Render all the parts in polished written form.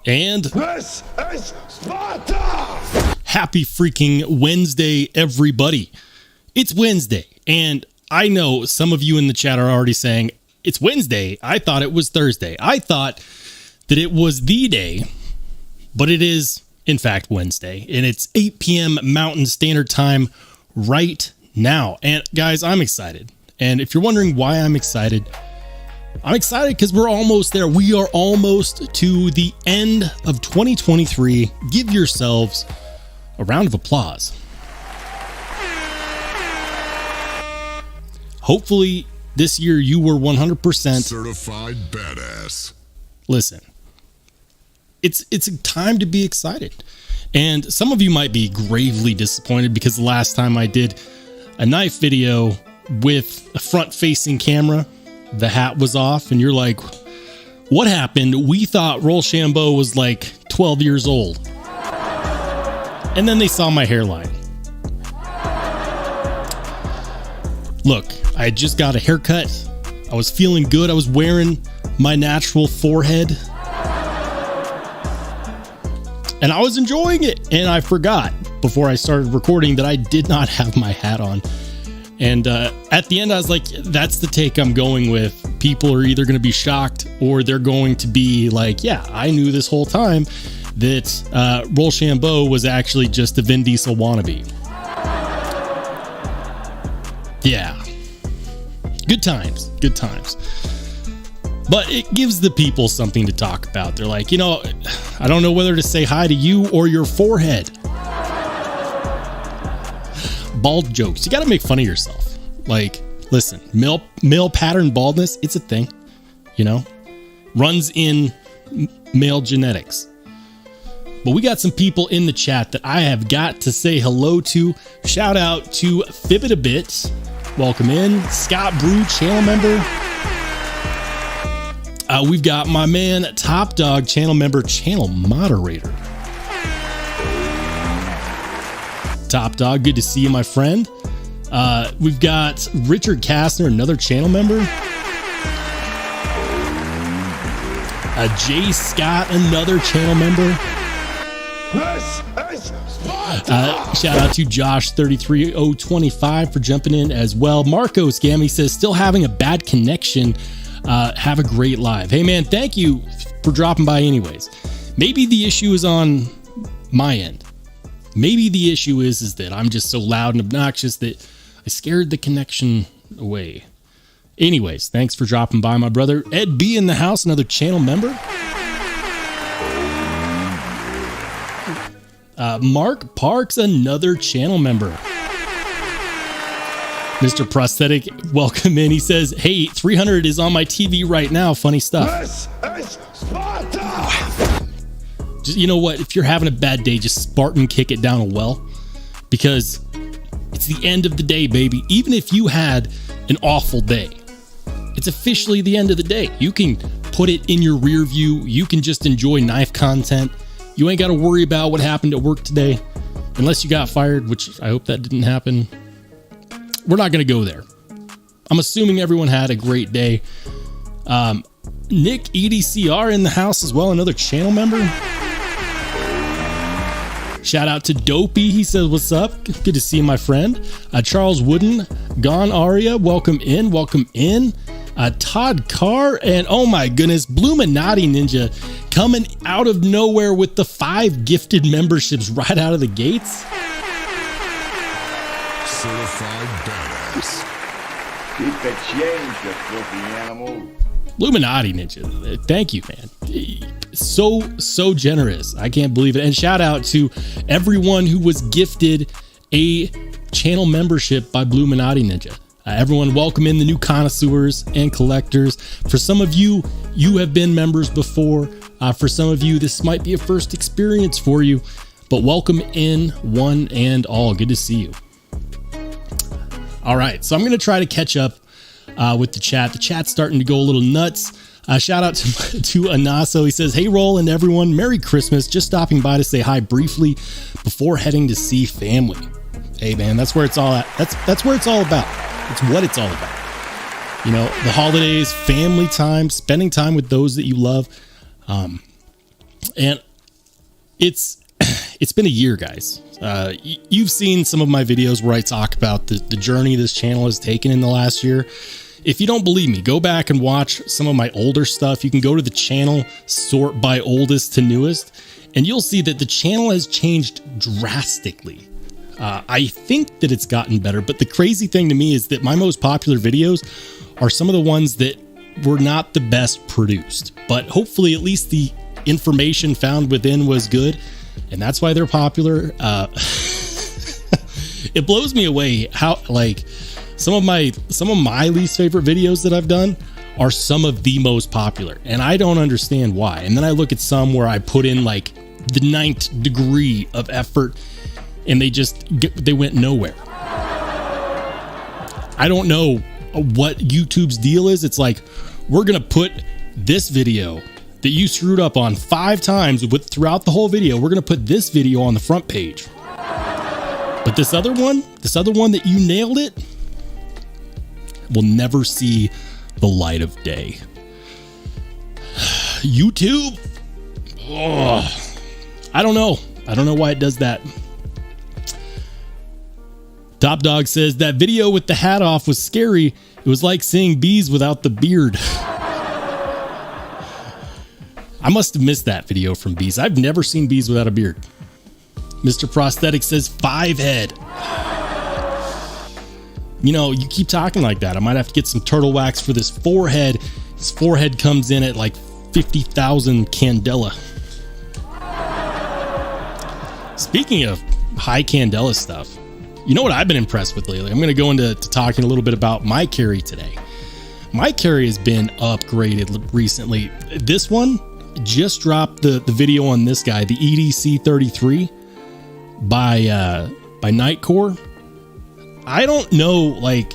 And this is Sparta! Happy freaking Wednesday, everybody. It's Wednesday, and I know some of you in the chat are already saying, it's Wednesday. I thought it was Thursday. I thought that it was the day, but it is, in fact, Wednesday, and it's 8 p.m. Mountain Standard Time right now. And guys, I'm excited. And if you're wondering why I'm excited because we're almost there. We are almost to the end of 2023. Give yourselves a round of applause. Hopefully this year you were 100% certified badass. Listen, it's a time to be excited. And some of you might be gravely disappointed because the last time I did a knife video with a front-facing camera, the hat was off, and you're like, what happened? We thought Rollshambo was like 12 years old. And then they saw my hairline. Look, I had just got a haircut. I was feeling good. I was wearing my natural forehead. And I was enjoying it. And I forgot before I started recording that I did not have my hat on. And at the end, I was like, that's the take I'm going with. People are either going to be shocked or they're going to be like, yeah, I knew this whole time that Rollshambo was actually just a Vin Diesel wannabe. Yeah. Good times. Good times. But it gives the people something to talk about. They're like, you know, I don't know whether to say hi to you or your forehead. Bald jokes. You got to make fun of yourself. Like, listen, male pattern baldness, it's a thing, you know, runs in male genetics. But we got some people in the chat that I have got to say hello to. Shout out to Fibbit a Bit. Welcome in. Scott Brew, channel member. We've got my man, Top Dog, channel member, channel moderator. Top Dog, good to see you, my friend. We've got Richard Kastner, another channel member. Jay Scott, another channel member. Shout out to Josh33025 for jumping in as well. Marco Scammy says, still having a bad connection. Have a great live. Hey man, thank you for dropping by anyways. Maybe the issue is on my end. Maybe the issue is that I'm just so loud and obnoxious that I scared the connection away. Anyways, thanks for dropping by, my brother. Ed B in the house, another channel member. Mark Parks, another channel member. Mr. Prosthetic, welcome in. He says, hey, 300 is on my TV right now. Funny stuff. This is Sparta! Just, you know what? If you're having a bad day, just Spartan kick it down a well, because it's the end of the day, baby. Even if you had an awful day, it's officially the end of the day. You can put it in your rear view. You can just enjoy knife content. You ain't got to worry about what happened at work today, unless you got fired, which I hope that didn't happen. We're not going to go there. I'm assuming everyone had a great day. Nick EDCR in the house as well, another channel member. Shout out to Dopey. He says, what's up? Good to see you, my friend. Charles Wooden, Gone Aria, welcome in, welcome in. Todd Carr, and oh my goodness, Bluminati Ninja coming out of nowhere with the 5 gifted memberships right out of the gates. Certified badass. Keep the change, you filthy animal. Bluminati Ninja, thank you, man. So generous. I can't believe it. And shout out to everyone who was gifted a channel membership by Bluminati Ninja. Everyone, welcome in the new connoisseurs and collectors. For some of you, you have been members before. For some of you, this might be a first experience for you, but welcome in one and all. Good to see you. All right, so I'm going to try to catch up with the chat. The chat's starting to go a little nuts. Shout out to Anaso. He says, hey, Roll and everyone, Merry Christmas. Just stopping by to say hi briefly before heading to see family. Hey, man, that's where it's all at. That's where it's all about. It's what it's all about. You know, the holidays, family time, spending time with those that you love. And it's been a year, guys. You've seen some of my videos where I talk about the journey this channel has taken in the last year. If you don't believe me, go back and watch some of my older stuff. You can go to the channel, sort by oldest to newest, and you'll see that the channel has changed drastically. I think that it's gotten better, but the crazy thing to me is that my most popular videos are some of the ones that were not the best produced, but hopefully at least the information found within was good, and that's why they're popular. It blows me away how, like, some of my least favorite videos that I've done are some of the most popular, and I don't understand why. And then I look at some where I put in like the 9th degree of effort and they went nowhere. I don't know what YouTube's deal is. It's like, we're gonna put this video that you screwed up on 5 times throughout the whole video, we're gonna put this video on the front page. But this other one that you nailed it, will never see the light of day. YouTube, I don't know why it does that. Top Dog says that video with the hat off was scary. It was like seeing bees without the beard. I must have missed that video from bees. I've never seen bees without a beard. Mr. Prosthetic says 5 head. You know, you keep talking like that, I might have to get some turtle wax for this forehead. This forehead comes in at like 50,000 candela. Speaking of high candela stuff, you know what I've been impressed with lately? I'm going to go into talking a little bit about my carry today. My carry has been upgraded recently. This one just dropped the video on this guy, the EDC 33 by Nightcore. I don't know, like,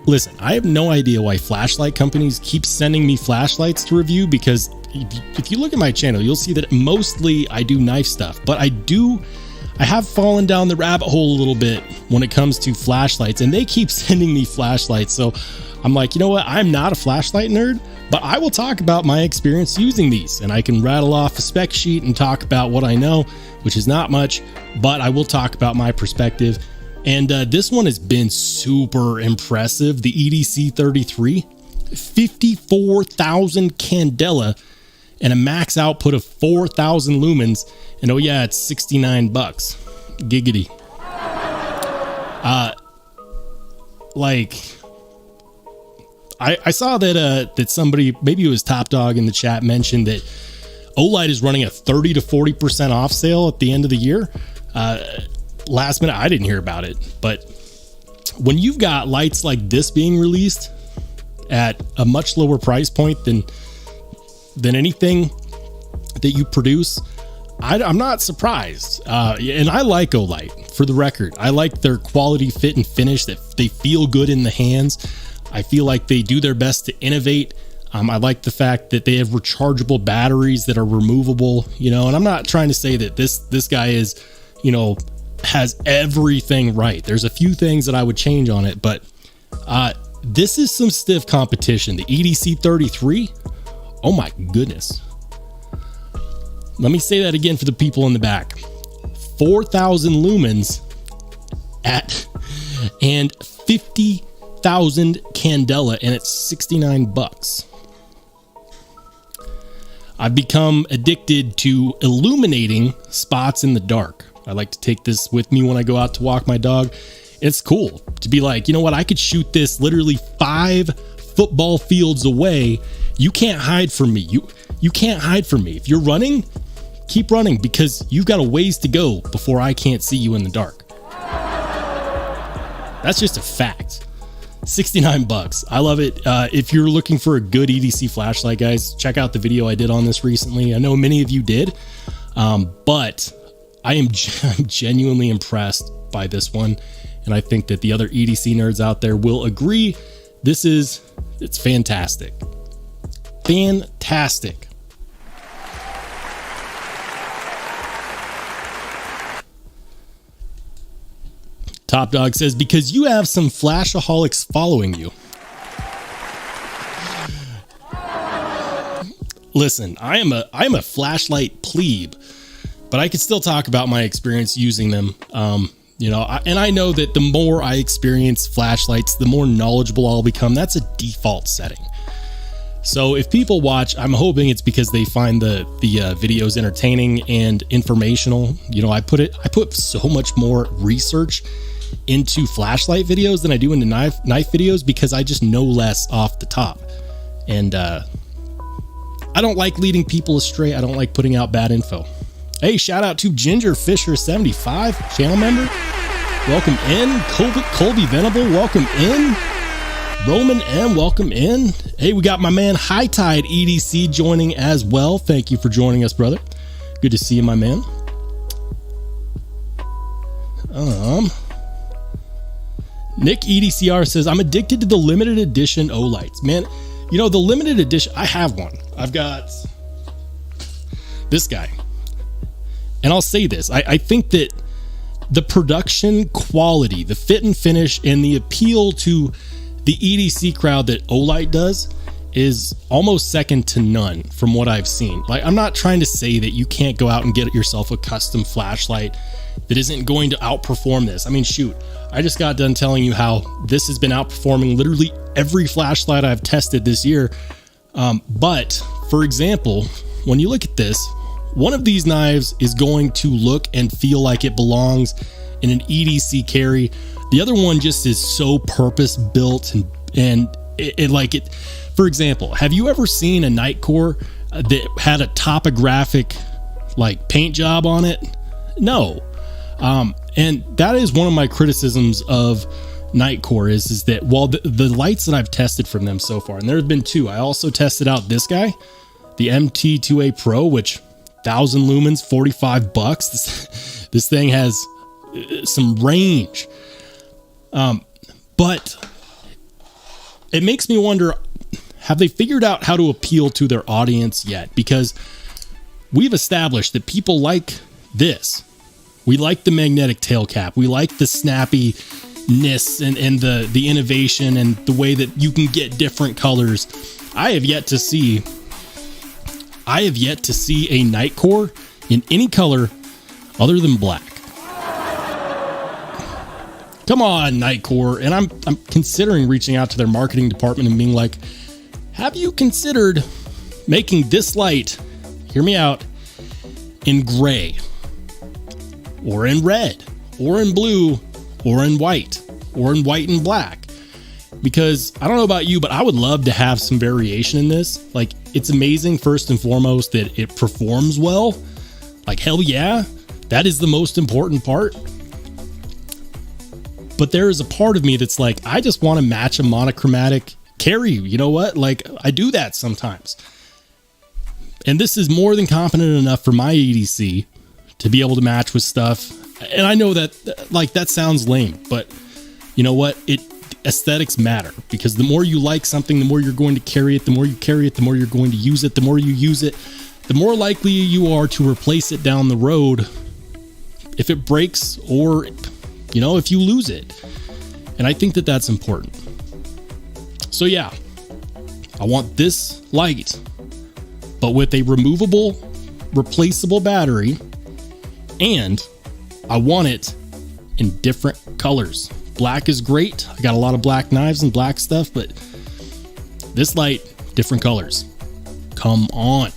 listen, I have no idea why flashlight companies keep sending me flashlights to review, because if you look at my channel, you'll see that mostly I do knife stuff, but I have fallen down the rabbit hole a little bit when it comes to flashlights, and they keep sending me flashlights. So I'm like, you know what? I'm not a flashlight nerd, but I will talk about my experience using these, and I can rattle off a spec sheet and talk about what I know, which is not much, but I will talk about my perspective. And this one has been super impressive. The EDC 33, 54,000 candela and a max output of 4,000 lumens. And oh yeah, it's $69. Giggity. I saw that somebody, maybe it was Top Dog in the chat, mentioned that Olight is running a 30 to 40% off sale at the end of the year. Last minute, I didn't hear about it, but when you've got lights like this being released at a much lower price point than anything that you produce, I'm not surprised. And I like Olight, for the record. I like their quality, fit, and finish, that they feel good in the hands. I feel like they do their best to innovate. I like the fact that they have rechargeable batteries that are removable, you know, and I'm not trying to say that this guy is, you know, has everything right. There's a few things that I would change on it, but this is some stiff competition. The EDC 33, oh my goodness. Let me say that again for the people in the back. 4,000 lumens and 50,000 candela, and it's $69. I've become addicted to illuminating spots in the dark. I like to take this with me when I go out to walk my dog. It's cool to be like, you know what? I could shoot this literally 5 football fields away. You can't hide from me. You can't hide from me. If you're running, keep running, because you've got a ways to go before I can't see you in the dark. That's just a fact. $69. I love it. If you're looking for a good EDC flashlight, guys, check out the video I did on this recently. I know many of you did, but I am genuinely impressed by this one, and I think that the other EDC nerds out there will agree. It's fantastic. Fantastic. Top Dog says, because you have some flashaholics following you. listen, I'm a flashlight plebe, but I could still talk about my experience using them. You know, and I know that the more I experience flashlights, the more knowledgeable I'll become. That's a default setting. So if people watch, I'm hoping it's because they find the videos entertaining and informational. You know, I put so much more research into flashlight videos than I do into knife videos, because I just know less off the top. And I don't like leading people astray. I don't like putting out bad info. Hey, shout out to Ginger Fisher 75, channel member. Welcome in. Colby Venable, welcome in. Roman M, welcome in. Hey, we got my man High Tide EDC joining as well. Thank you for joining us, brother. Good to see you, my man. Nick EDCR says, I'm addicted to the limited edition Olights. Man, you know, the limited edition, I have one. I've got this guy. And I'll say this, I think that the production quality, the fit and finish, and the appeal to the EDC crowd that Olight does is almost second to none from what I've seen. Like, I'm not trying to say that you can't go out and get yourself a custom flashlight that isn't going to outperform this. I mean, shoot, I just got done telling you how this has been outperforming literally every flashlight I've tested this year. But for example, when you look at this, one of these knives is going to look and feel like it belongs in an EDC carry. The other one just is so purpose built and it like it. For example, have you ever seen a Nightcore that had a topographic like paint job on it? No. And that is one of my criticisms of Nightcore is that while the lights that I've tested from them so far, and there have been two, I also tested out this guy, the MT2A Pro, which 1,000 lumens, $45. This thing has some range. But it makes me wonder, have they figured out how to appeal to their audience yet? Because we've established that people like this. We like the magnetic tail cap. We like the snappiness and the innovation and the way that you can get different colors. I have yet to see a Nightcore in any color other than black. Come on, Nightcore. And I'm considering reaching out to their marketing department and being like, have you considered making this light, hear me out, in gray, or in red, or in blue, or in white and black? Because I don't know about you, but I would love to have some variation in this. Like, it's amazing, first and foremost, that it performs well. Like, hell yeah, that is the most important part. But there is a part of me that's like, I just want to match a monochromatic carry. You know what? Like, I do that sometimes. And this is more than competent enough for my EDC to be able to match with stuff. And I know that, like, that sounds lame, but you know what? Aesthetics matter, because the more you like something, the more you're going to carry it. The more you carry it, the more you're going to use it. The more you use it, the more likely you are to replace it down the road if it breaks, or, you know, if you lose it. And I think that that's important. So yeah, I want this light, but with a removable, replaceable battery, and I want it in different colors. Black is great. I got a lot of black knives and black stuff, but this light, different colors. Come on.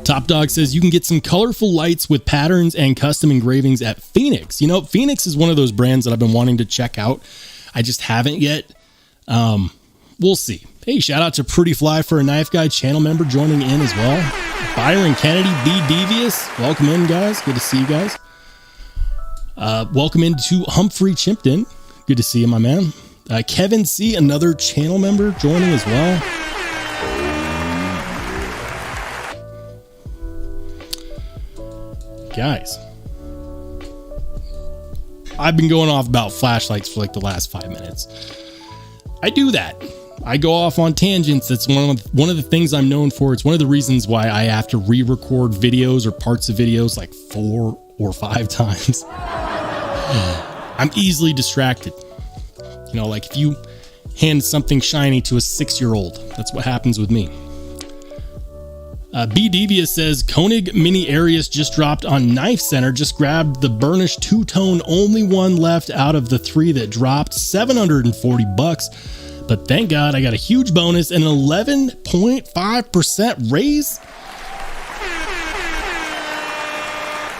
Top Dog says you can get some colorful lights with patterns and custom engravings at Phoenix. You know, Phoenix is one of those brands that I've been wanting to check out. I just haven't yet. We'll see. Hey, shout out to Pretty Fly for a Knife Guy channel member joining in as well. Byron Kennedy, Be Devious. Welcome in, guys. Good to see you guys. Welcome into Humphrey Chimpton. Good to see you, my man. Kevin C., another channel member joining as well. Guys, I've been going off about flashlights for like the last 5 minutes. I do that. I go off on tangents. That's one of the things I'm known for. It's one of the reasons why I have to re-record videos or parts of videos like 4 or 5 times. I'm easily distracted. You know, like if you hand something shiny to a 6-year-old, that's what happens with me. B Devious says Koenig Mini Arius just dropped on Knife Center. Just grabbed the burnished two-tone, only one left out of the 3 that dropped, $740. But thank God I got a huge bonus and an 11.5% raise.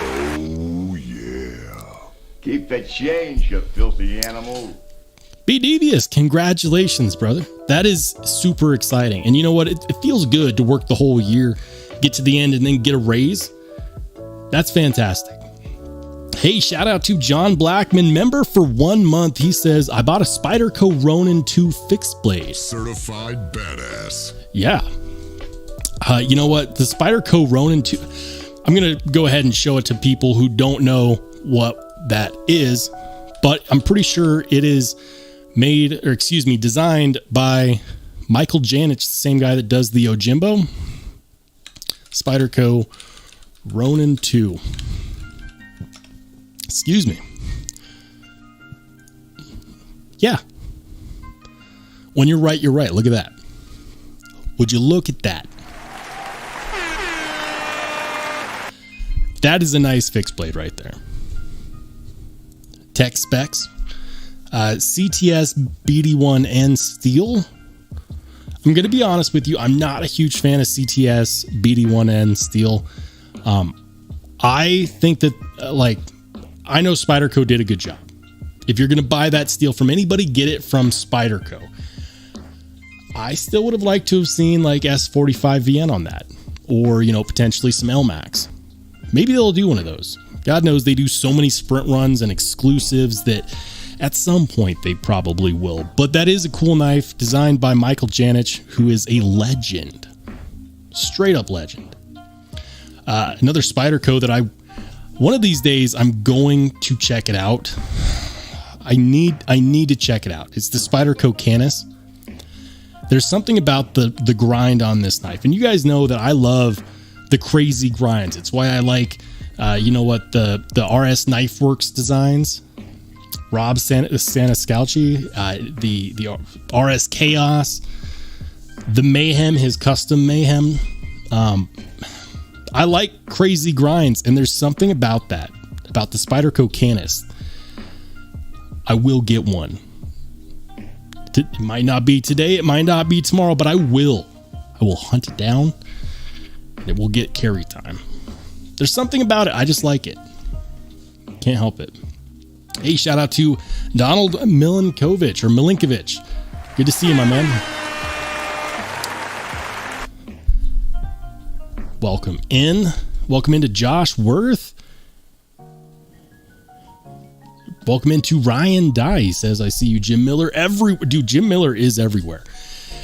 Oh, yeah. Keep the change, you filthy animal. B Devious, congratulations, brother. That is super exciting. And you know what? It feels good to work the whole year, get to the end, and then get a raise. That's fantastic. Hey, shout out to John Blackman, member for 1 month. He says, I bought a Spyderco Ronin 2 fixed blade. Certified badass. Yeah. You know what? The Spyderco Ronin 2, I'm going to go ahead and show it to people who don't know what that is, but I'm pretty sure it is designed by Michael Janich, the same guy that does the Ojimbo. Spyderco Ronin 2. Excuse me. Yeah. When you're right, you're right. Look at that. Would you look at that? That is a nice fixed blade right there. Tech specs. CTS BD1N steel. I'm going to be honest with you. I'm not a huge fan of CTS BD1N steel. I think that I know Spyderco did a good job. If you're going to buy that steel from anybody, get it from Spyderco. I still would have liked to have seen like S45VN on that, or, you know, potentially some LMAX. Maybe they'll do one of those. God knows they do so many sprint runs and exclusives that at some point they probably will. But that is a cool knife designed by Michael Janich, who is a legend. Straight up legend. Another Spyderco that one of these days I'm going to check it out. I need to check it out. It's the Spyderco Canis. There's something about the grind on this knife. And you guys know that I love the crazy grinds. It's why I like the RS Knife Works designs. Rob Staniscalchi, the RS Chaos, the Mayhem, his custom Mayhem. I like crazy grinds, and there's something about that, about the Spyderco Canis. I will get one. It might not be today, it might not be tomorrow, but I will hunt it down, and it will get carry time. There's something about it. I just like it. Can't help it. Hey, shout out to Donald Milinkovic. Good to see you, my man. Welcome into Josh Worth. Welcome into Ryan Dye. He says, I see you, Jim Miller. Dude, Jim Miller is everywhere.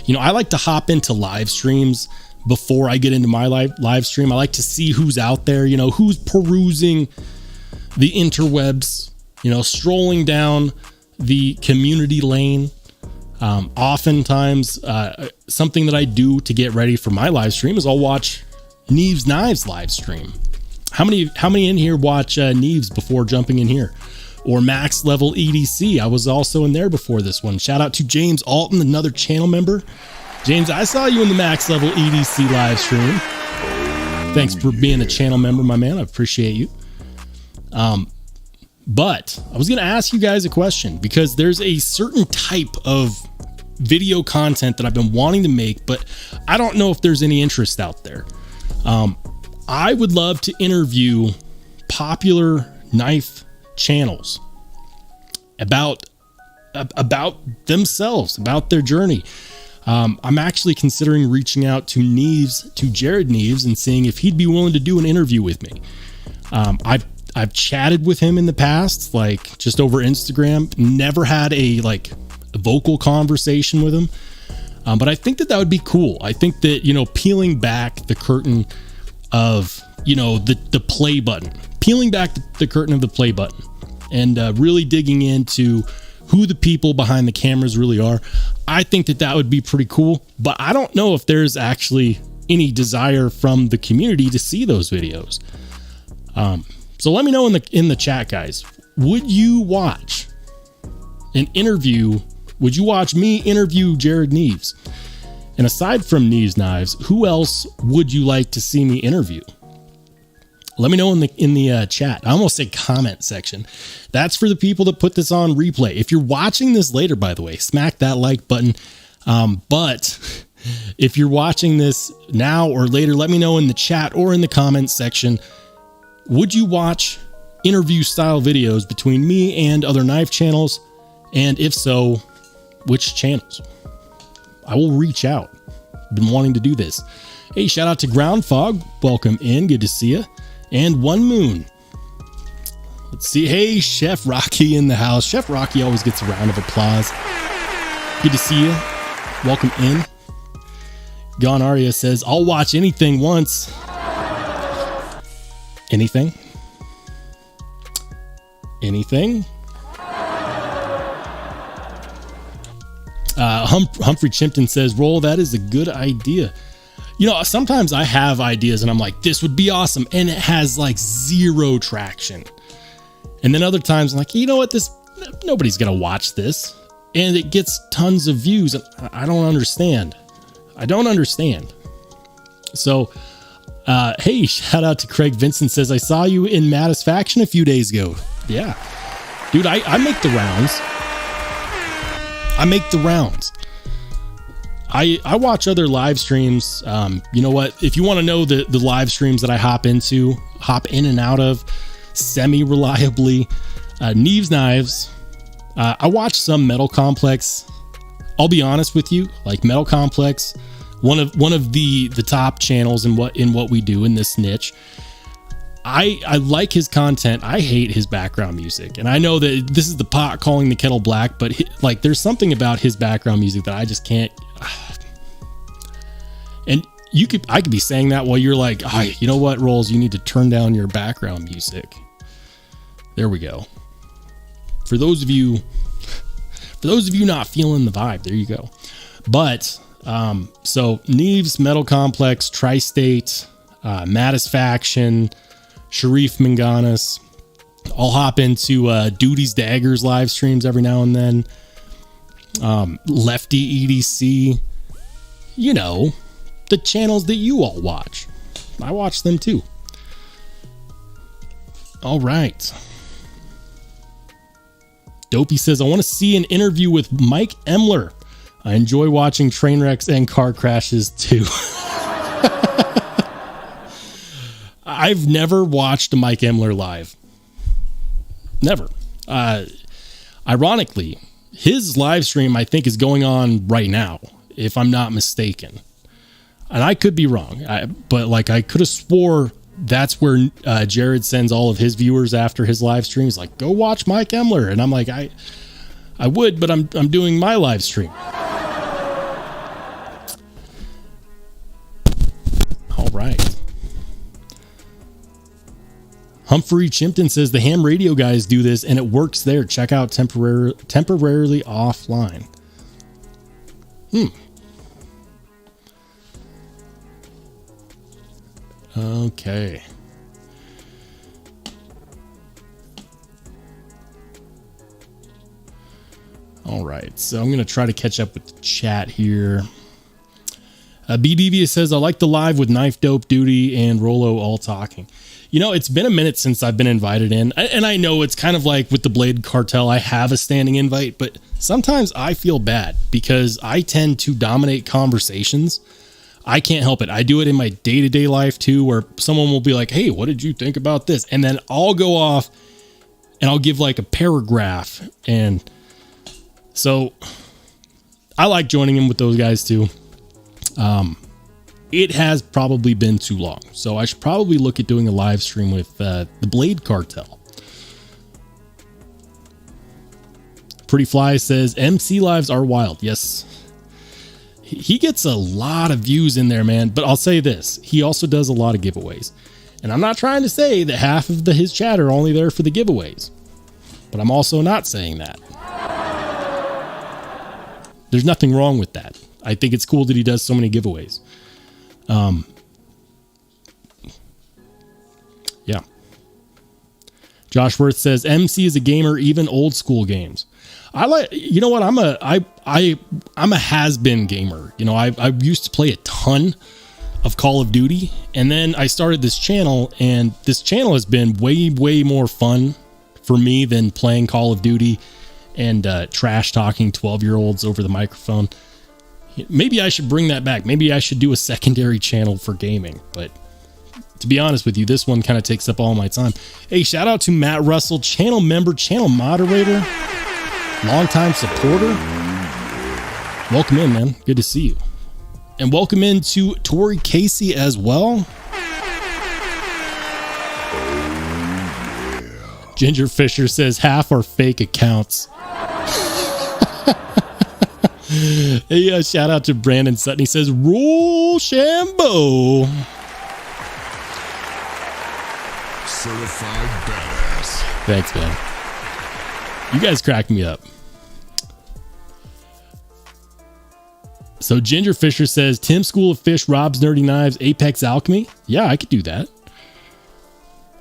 You know, I like to hop into live streams before I get into my live stream. I like to see who's out there, you know, who's perusing the interwebs, you know, strolling down the community lane. Oftentimes, something that I do to get ready for my live stream is I'll watch Neves Knives live stream. How many in here watch Neves before jumping in here? Or Max Level EDC. I was also in there before this one. Shout out to James Alton, another channel member. James, I saw you in the Max Level EDC live stream. Thanks for being a channel member, my man. I appreciate you. But I was going to ask you guys a question, because there's a certain type of video content that I've been wanting to make, but I don't know if there's any interest out there. I would love to interview popular knife channels about themselves, about their journey. I'm actually considering reaching out to Jared Neves, and seeing if he'd be willing to do an interview with me. I've chatted with him in the past, like just over Instagram. Never had a vocal conversation with him. But I think that would be cool. I think that, you know, peeling back the curtain of, you know, the play button, peeling back the curtain of the play button, and really digging into who the people behind the cameras really are. I think that would be pretty cool, but I don't know if there's actually any desire from the community to see those videos. So let me know in the chat, guys. Would you watch an interview Would you watch me interview Jared Neves? And aside from Neves Knives, who else would you like to see me interview? Let me know in the chat. I almost said comment section. That's for the people that put this on replay. If you're watching this later, by the way, smack that like button. But if you're watching this now or later, let me know in the chat or in the comments section. Would you watch interview style videos between me and other knife channels? And if so, which channels? I will reach out. Been wanting to do this. Hey, shout out to Ground Fog. Welcome in. Good to see you. And One Moon. Let's see. Hey, Chef Rocky in the house. Chef Rocky always gets a round of applause. Good to see you. Welcome in. Gon Aria says, I'll watch anything once. Anything? Anything? Humphrey Chimpton says, Roll, that is a good idea. You know, sometimes I have ideas and I'm like, this would be awesome. And it has like zero traction. And then other times I'm like, you know what? Nobody's going to watch this. And it gets tons of views. And I don't understand. So, hey, shout out to Craig Vincent says, I saw you in Mattisfaction a few days ago. Yeah, dude, I make the rounds. I watch other live streams. You know what? If you want to know the live streams that I hop in and out of semi-reliably, Neves Knives. I watch some Metal Complex. I'll be honest with you, like Metal Complex, one of the top channels in what we do in this niche. I like his content. I hate his background music, and I know that this is the pot calling the kettle black, but like there's something about his background music that I just can't. And I could be saying that while you're like, you know what, Rolls, you need to turn down your background music. There we go. For those of you not feeling the vibe, there you go. But so Neves, Metal Complex, Tri-State, Mattisfaction, Sharif Manganas. I'll hop into Duty's Daggers live streams every now and then. Lefty EDC. You know, the channels that you all watch. I watch them too. All right. Dopey says, I want to see an interview with Mike Emler. I enjoy watching train wrecks and car crashes too. I've never watched a Mike Emler live. Never. Ironically, his live stream, I think, is going on right now, if I'm not mistaken. And I could be wrong, but like I could have swore that's where Jared sends all of his viewers after his live stream. He's like, go watch Mike Emler. And I'm like, I would, but I'm doing my live stream. All right. Humphrey Chimpton says the ham radio guys do this and it works there. Check out temporarily offline. Okay. All right. So I'm going to try to catch up with the chat here. BDV says, I like the live with Knife Dope, Duty, and Rollo all talking. You know, it's been a minute since I've been invited in. And I know it's kind of like with the Blade Cartel, I have a standing invite, but sometimes I feel bad because I tend to dominate conversations. I can't help it. I do it in my day-to-day life too, where someone will be like, hey, what did you think about this? And then I'll go off and I'll give like a paragraph. And so I like joining in with those guys too. It has probably been too long, so I should probably look at doing a live stream with the Blade Cartel. Pretty Fly says MC lives are wild. Yes, he gets a lot of views in there, man. But I'll say this, he also does a lot of giveaways, and I'm not trying to say that half of his chat are only there for the giveaways, but I'm also not saying that. There's nothing wrong with that. I think it's cool that he does so many giveaways. Yeah. Josh Worth says MC is a gamer, even old school games. I like, you know what? I'm a has-been gamer. You know, I used to play a ton of Call of Duty, and then I started this channel, and this channel has been way more fun for me than playing Call of Duty and trash talking 12-year-olds over the microphone. Maybe I should bring that back. Maybe I should do a secondary channel for gaming, but to be honest with you, this one kind of takes up all my time. Hey, shout out to Matt Russell, channel member, channel moderator, longtime supporter. Welcome in, man. Good to see you. And welcome in to Tori Casey as well. Ginger Fisher says half are fake accounts. Hey, shout out to Brandon Sutton. He says, Rollshambo. Certified badass. Thanks, man. You guys crack me up. So Ginger Fisher says, Tim School of Fish, Rob's Nerdy Knives, Apex Alchemy. Yeah, I could do that.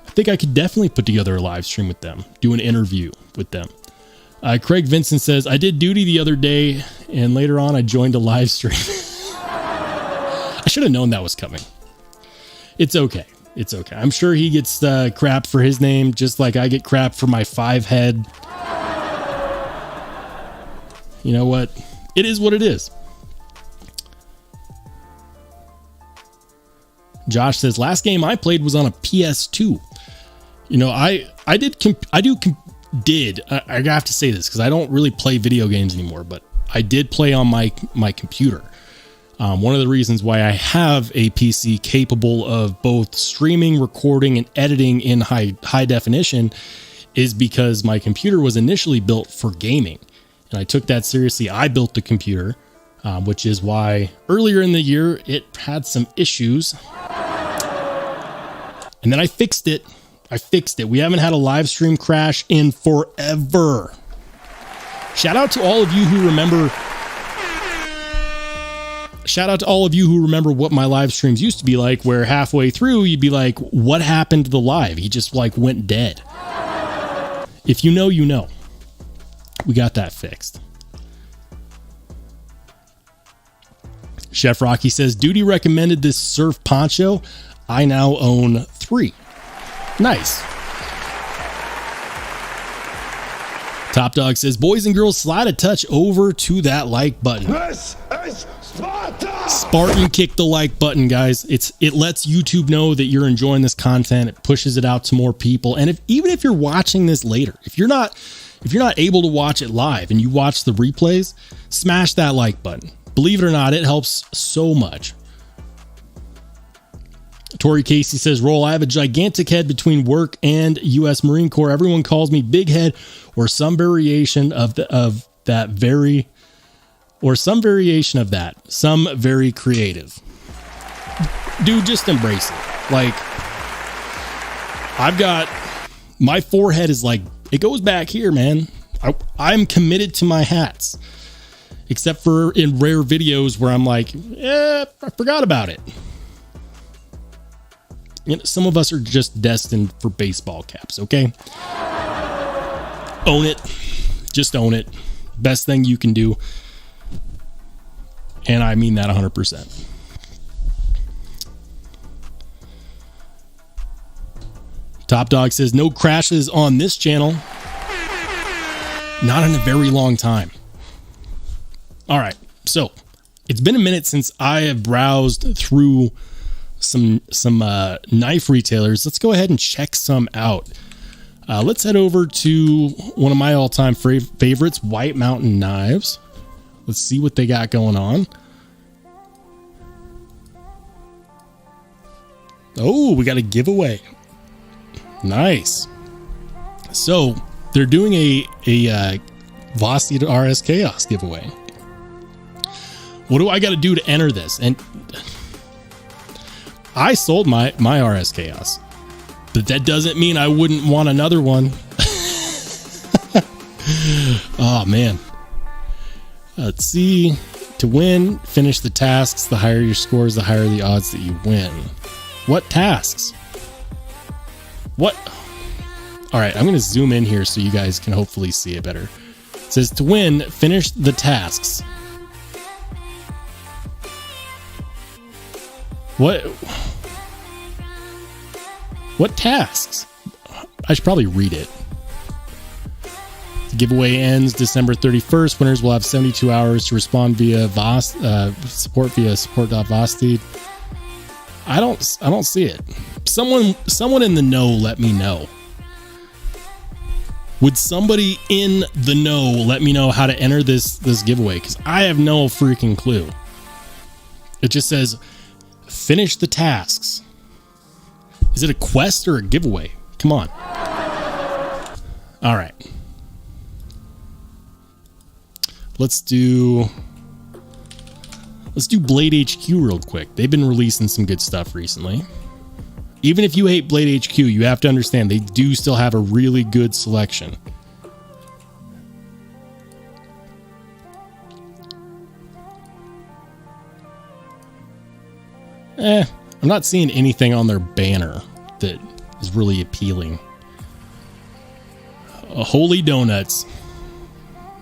I think I could definitely put together a live stream with them, do an interview with them. Craig Vincent says, I did duty the other day, and later on I joined a live stream. I should have known that was coming. It's okay. It's okay. I'm sure he gets crap for his name, just like I get crap for my 5 head. You know what? It is what it is. Josh says, last game I played was on a PS2. You know, I have to say this because I don't really play video games anymore, but I did play on my computer. One of the reasons why I have a PC capable of both streaming, recording, and editing in high definition is because my computer was initially built for gaming. And I took that seriously. I built the computer, which is why earlier in the year it had some issues. And then I fixed it. We haven't had a live stream crash in forever. Shout out to all of you who remember what my live streams used to be like, where halfway through you'd be like, what happened to the live? He just like went dead. If you know, you know. We got that fixed. Chef Rocky says, Duty recommended this surf poncho. I now own 3. Nice. Top Dog says, boys and girls, slide a touch over to that like button. This is Sparta! Spartan, kick the like button, guys. It lets YouTube know that you're enjoying this content. It pushes it out to more people. And even if you're watching this later, if you're not able to watch it live and you watch the replays, smash that like button. Believe it or not, it helps so much. Tori Casey says, Roll, I have a gigantic head between work and U.S. Marine Corps. Everyone calls me Big Head or some variation of that. Some very creative. Dude, just embrace it. Like, I've got, my forehead is like, it goes back here, man. I'm committed to my hats. Except for in rare videos where I'm like, I forgot about it. You know, some of us are just destined for baseball caps, okay? Own it. Just own it. Best thing you can do. And I mean that 100%. Top Dog says, no crashes on this channel. Not in a very long time. All right. So it's been a minute since I have browsed through some knife retailers. Let's go ahead and check some out. Let's head over to one of my all-time favorites, White Mountain Knives. Let's see what they got going on. Oh, we got a giveaway. Nice. So they're doing a Vossi RS Chaos giveaway. What do I got to do to enter this? And I sold my RS Chaos, but that doesn't mean I wouldn't want another one. Oh man. Let's see. To win, finish the tasks. The higher your scores, the higher the odds that you win. What tasks? What? All right, I'm going to zoom in here so you guys can hopefully see it better. It says to win, finish the tasks. What tasks? I should probably read it. The giveaway ends December 31st. Winners will have 72 hours to respond via support via support.vosti. I don't see it. Someone in the know let me know. Would somebody in the know let me know how to enter this giveaway? Because I have no freaking clue. It just says finish the tasks. Is it a quest or a giveaway? Come on. All right. Let's do Blade HQ real quick. They've been releasing some good stuff recently. Even if you hate Blade HQ, you have to understand they do still have a really good selection. I'm not seeing anything on their banner that is really appealing. Holy donuts.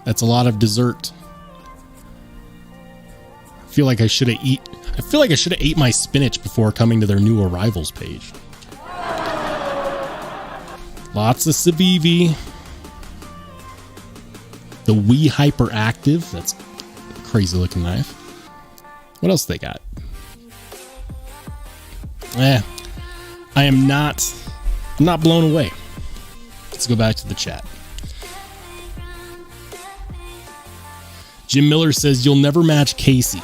That's a lot of dessert. I feel like I should have ate my spinach before coming to their new arrivals page. Lots of civivi. The Wii Hyperactive. That's a crazy looking knife. What else they got? I am not blown away. Let's go back to the chat. Jim Miller says you'll never match Casey.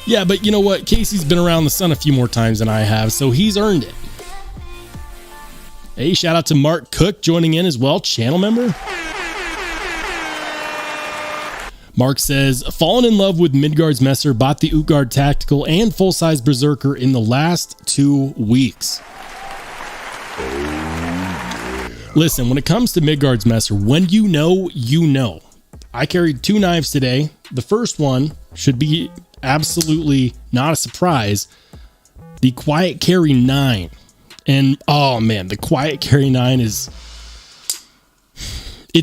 Yeah, but you know what? Casey's been around the sun a few more times than I have, so he's earned it. Hey, shout out to Mark Cook joining in as well, channel member. Mark says, fallen in love with Midgards Messer, bought the Utgard Tactical and full-size Berserker in the last 2 weeks. Listen, when it comes to Midgards Messer, when you know, you know. I carried 2 knives today. The first one should be absolutely not a surprise. The Quiet Carry 9. And, oh man, the Quiet Carry 9 it's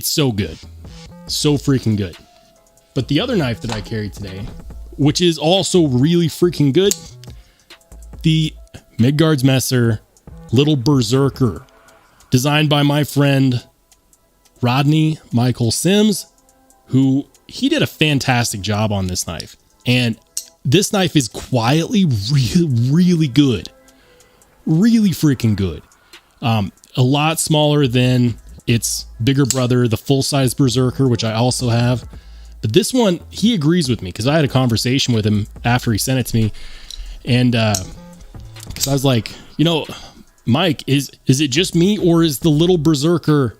so good. So freaking good. But the other knife that I carried today, which is also really freaking good, the Midgards Messer Little Berserker, designed by my friend Rodney Michael Sims, who he did a fantastic job on this knife. And this knife is quietly really good. Really freaking good. A lot smaller than its bigger brother, the full-size Berserker, which I also have. But this one, he agrees with me because I had a conversation with him after he sent it to me. And because I was like, you know, Mike, is it just me, or is the Little Berserker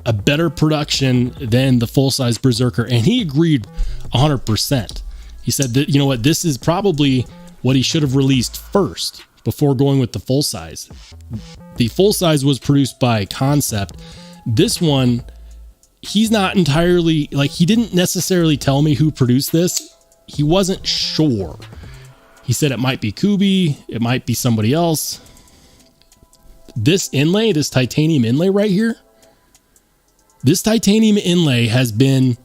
a better production than the full-size Berserker? And he agreed 100%. He said that, you know what, this is probably what he should have released first before going with the full-size. The full-size was produced by Concept. This one, he's not entirely, like, he didn't necessarily tell me who produced this. He wasn't sure. He said it might be Kubi, it might be somebody else. This inlay, this titanium inlay right here, this titanium inlay has been,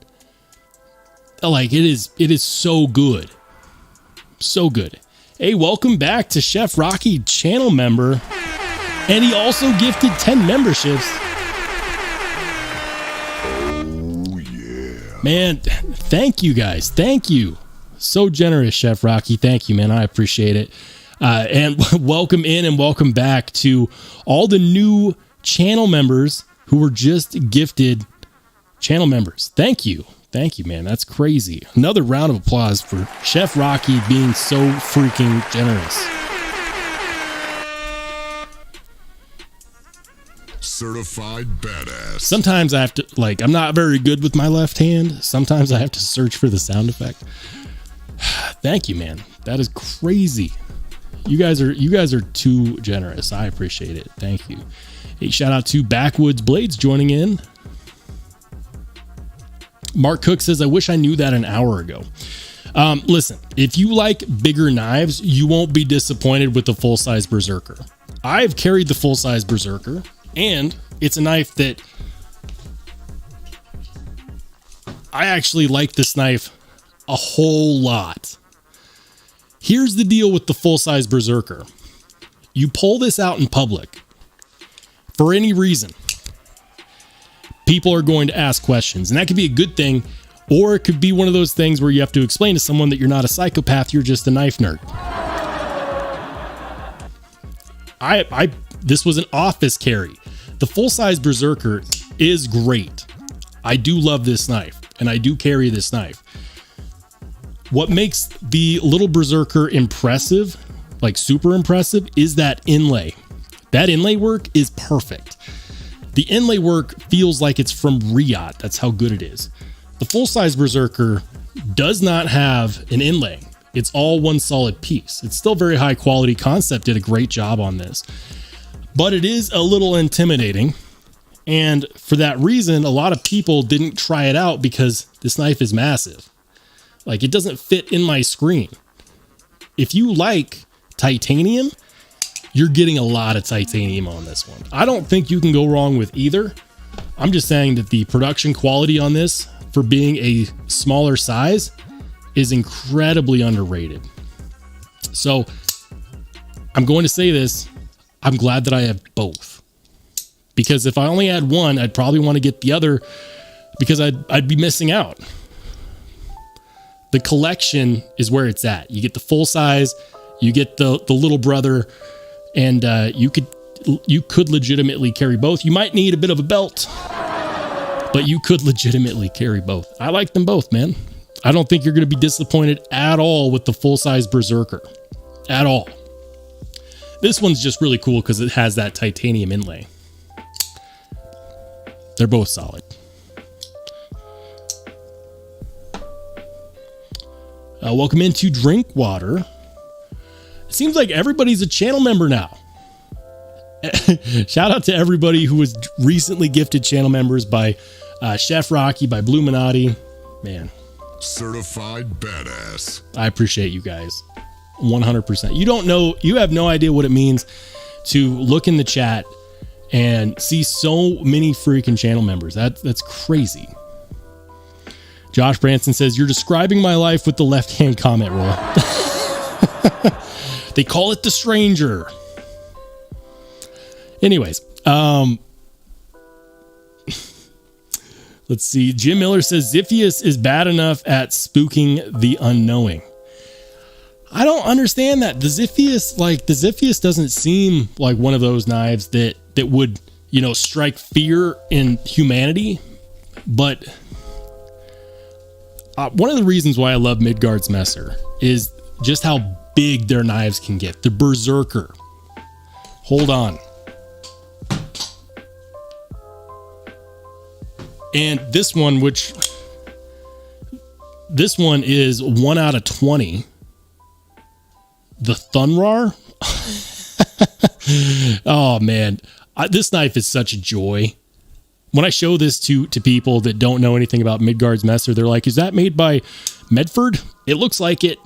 like, it is so good. So good. Hey, welcome back to Chef Rocky, channel member. And he also gifted 10 memberships. Man, thank you guys. Thank you. So generous, Chef Rocky. Thank you, man. I appreciate it. And welcome in and welcome back to all the new channel members who were just gifted channel members. Thank you. Thank you, man. That's crazy. Another round of applause for Chef Rocky being so freaking generous. Certified badass. Sometimes I have to, like, I'm not very good with my left hand. Sometimes I have to search for the sound effect. Thank you, man. That is crazy. You guys are too generous. I appreciate it. Thank you. Hey, shout out to Backwoods Blades joining in. Mark Cook says, I wish I knew that an hour ago. Listen, if you like bigger knives, you won't be disappointed with the full-size Berserker. I've carried the full-size Berserker and It's a knife that I actually like this knife a whole lot. Here's the deal with the full-size Berserker. You pull this out in public, for any reason, people are going to ask questions. And that could be a good thing, or it could be one of those things where you have to explain to someone that you're not a psychopath, you're just a knife nerd. This was an office carry. The full-size Berserker is great. I do love this knife, and I do carry this knife. What makes the little Berserker impressive, like super impressive, is that inlay. That inlay work is perfect. The inlay work feels like it's from Riot. That's how good it is. The full-size Berserker does not have an inlay. It's all one solid piece. It's still very high quality. Concept did a great job on this, but it is a little intimidating. And for that reason, a lot of people didn't try it out because this knife is massive. Like, it doesn't fit in my screen. If you like titanium, you're getting a lot of titanium on this one. I don't think you can go wrong with either. I'm just saying that the production quality on this, for being a smaller size, is incredibly underrated. So I'm going to say this. I'm glad that I have both, because if I only had one, I'd probably want to get the other because I'd be missing out. The collection is where it's at. You get the full size, you get the little brother, and you could legitimately carry both. You might need a bit of a belt, but you could legitimately carry both. I like them both, man. I don't think you're going to be disappointed at all with the full-size Berserker. At all. This one's just really cool because it has that titanium inlay. They're both solid. Welcome into Drinkwater. It seems like everybody's a channel member now. Shout out to everybody who was recently gifted channel members by Chef Rocky, by Bluminati. Man. Certified badass. I appreciate you guys. 100%. You don't know, you have no idea what it means to look in the chat and see so many freaking channel members. That's crazy. Josh Branson says, "You're describing my life with the left-hand comment roll." They call it the stranger. Anyways, let's see. Jim Miller says Ziphius is bad enough at spooking the unknowing. I don't understand that. The Ziphius doesn't seem like one of those knives that would, strike fear in humanity. But one of the reasons why I love Midgards Messer is just how big their knives can get. The Berserker. Hold on. And this one is 1 out of 20. The Thunrar. Oh man, this knife is such a joy. When I show this to people that don't know anything about Midgards Messer, they're like, "Is that made by Medford?" It looks like it,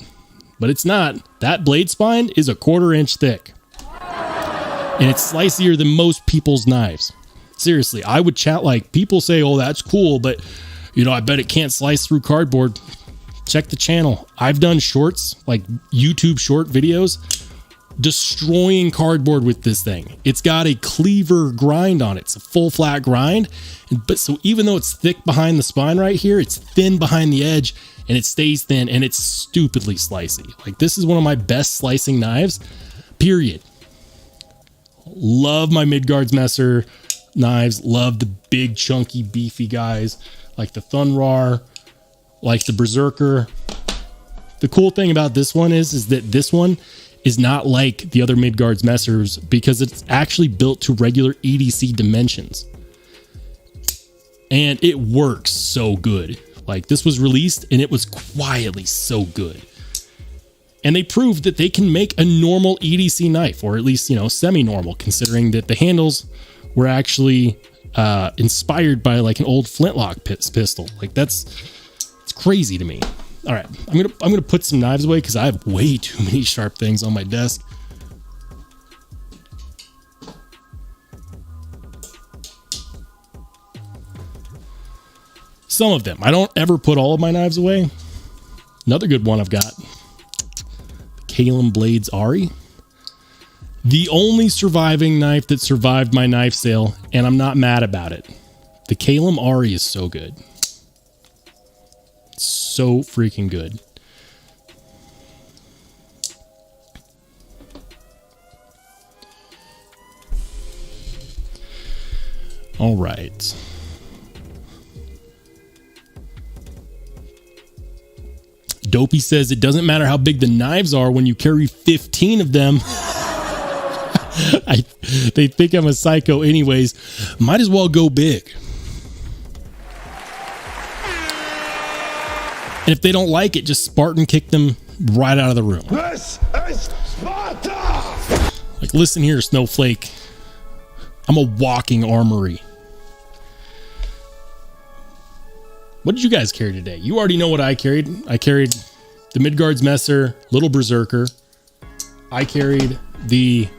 but it's not. That blade spine is a 1/4 inch thick, and it's slicier than most people's knives. Seriously, I would chat like, people say, "Oh, that's cool, but I bet it can't slice through cardboard." Check the channel. I've done shorts, like YouTube short videos, destroying cardboard with this thing. It's got a cleaver grind on it. It's a full flat grind. But so even though it's thick behind the spine right here, it's thin behind the edge, and it stays thin, and it's stupidly slicey. Like, this is one of my best slicing knives, period. Love my Midgards Messer knives. Love the big, chunky, beefy guys like the Thunrar, like the Berserker. The cool thing about this one is that this one is not like the other Midgards Messers because it's actually built to regular EDC dimensions. And it works so good. Like, this was released and it was quietly so good. And they proved that they can make a normal EDC knife, or at least, semi-normal, considering that the handles were actually inspired by like an old flintlock pistol. Like, it's crazy to me. All right, I'm gonna put some knives away because I have way too many sharp things on my desk. Some of them. I don't ever put all of my knives away. Another good one I've got. Kalem Blades Ari. The only surviving knife that survived my knife sale, and I'm not mad about it. The Kalem Ari is so good. So freaking good. All right. Dopey says it doesn't matter how big the knives are when you carry 15 of them. They think I'm a psycho anyways. Might as well go big. And if they don't like it, just Spartan kick them right out of the room. This is Sparta! Like, listen here, Snowflake. I'm a walking armory. What did you guys carry today? You already know what I carried. I carried the Midgards Messer, Little Berserker. I carried the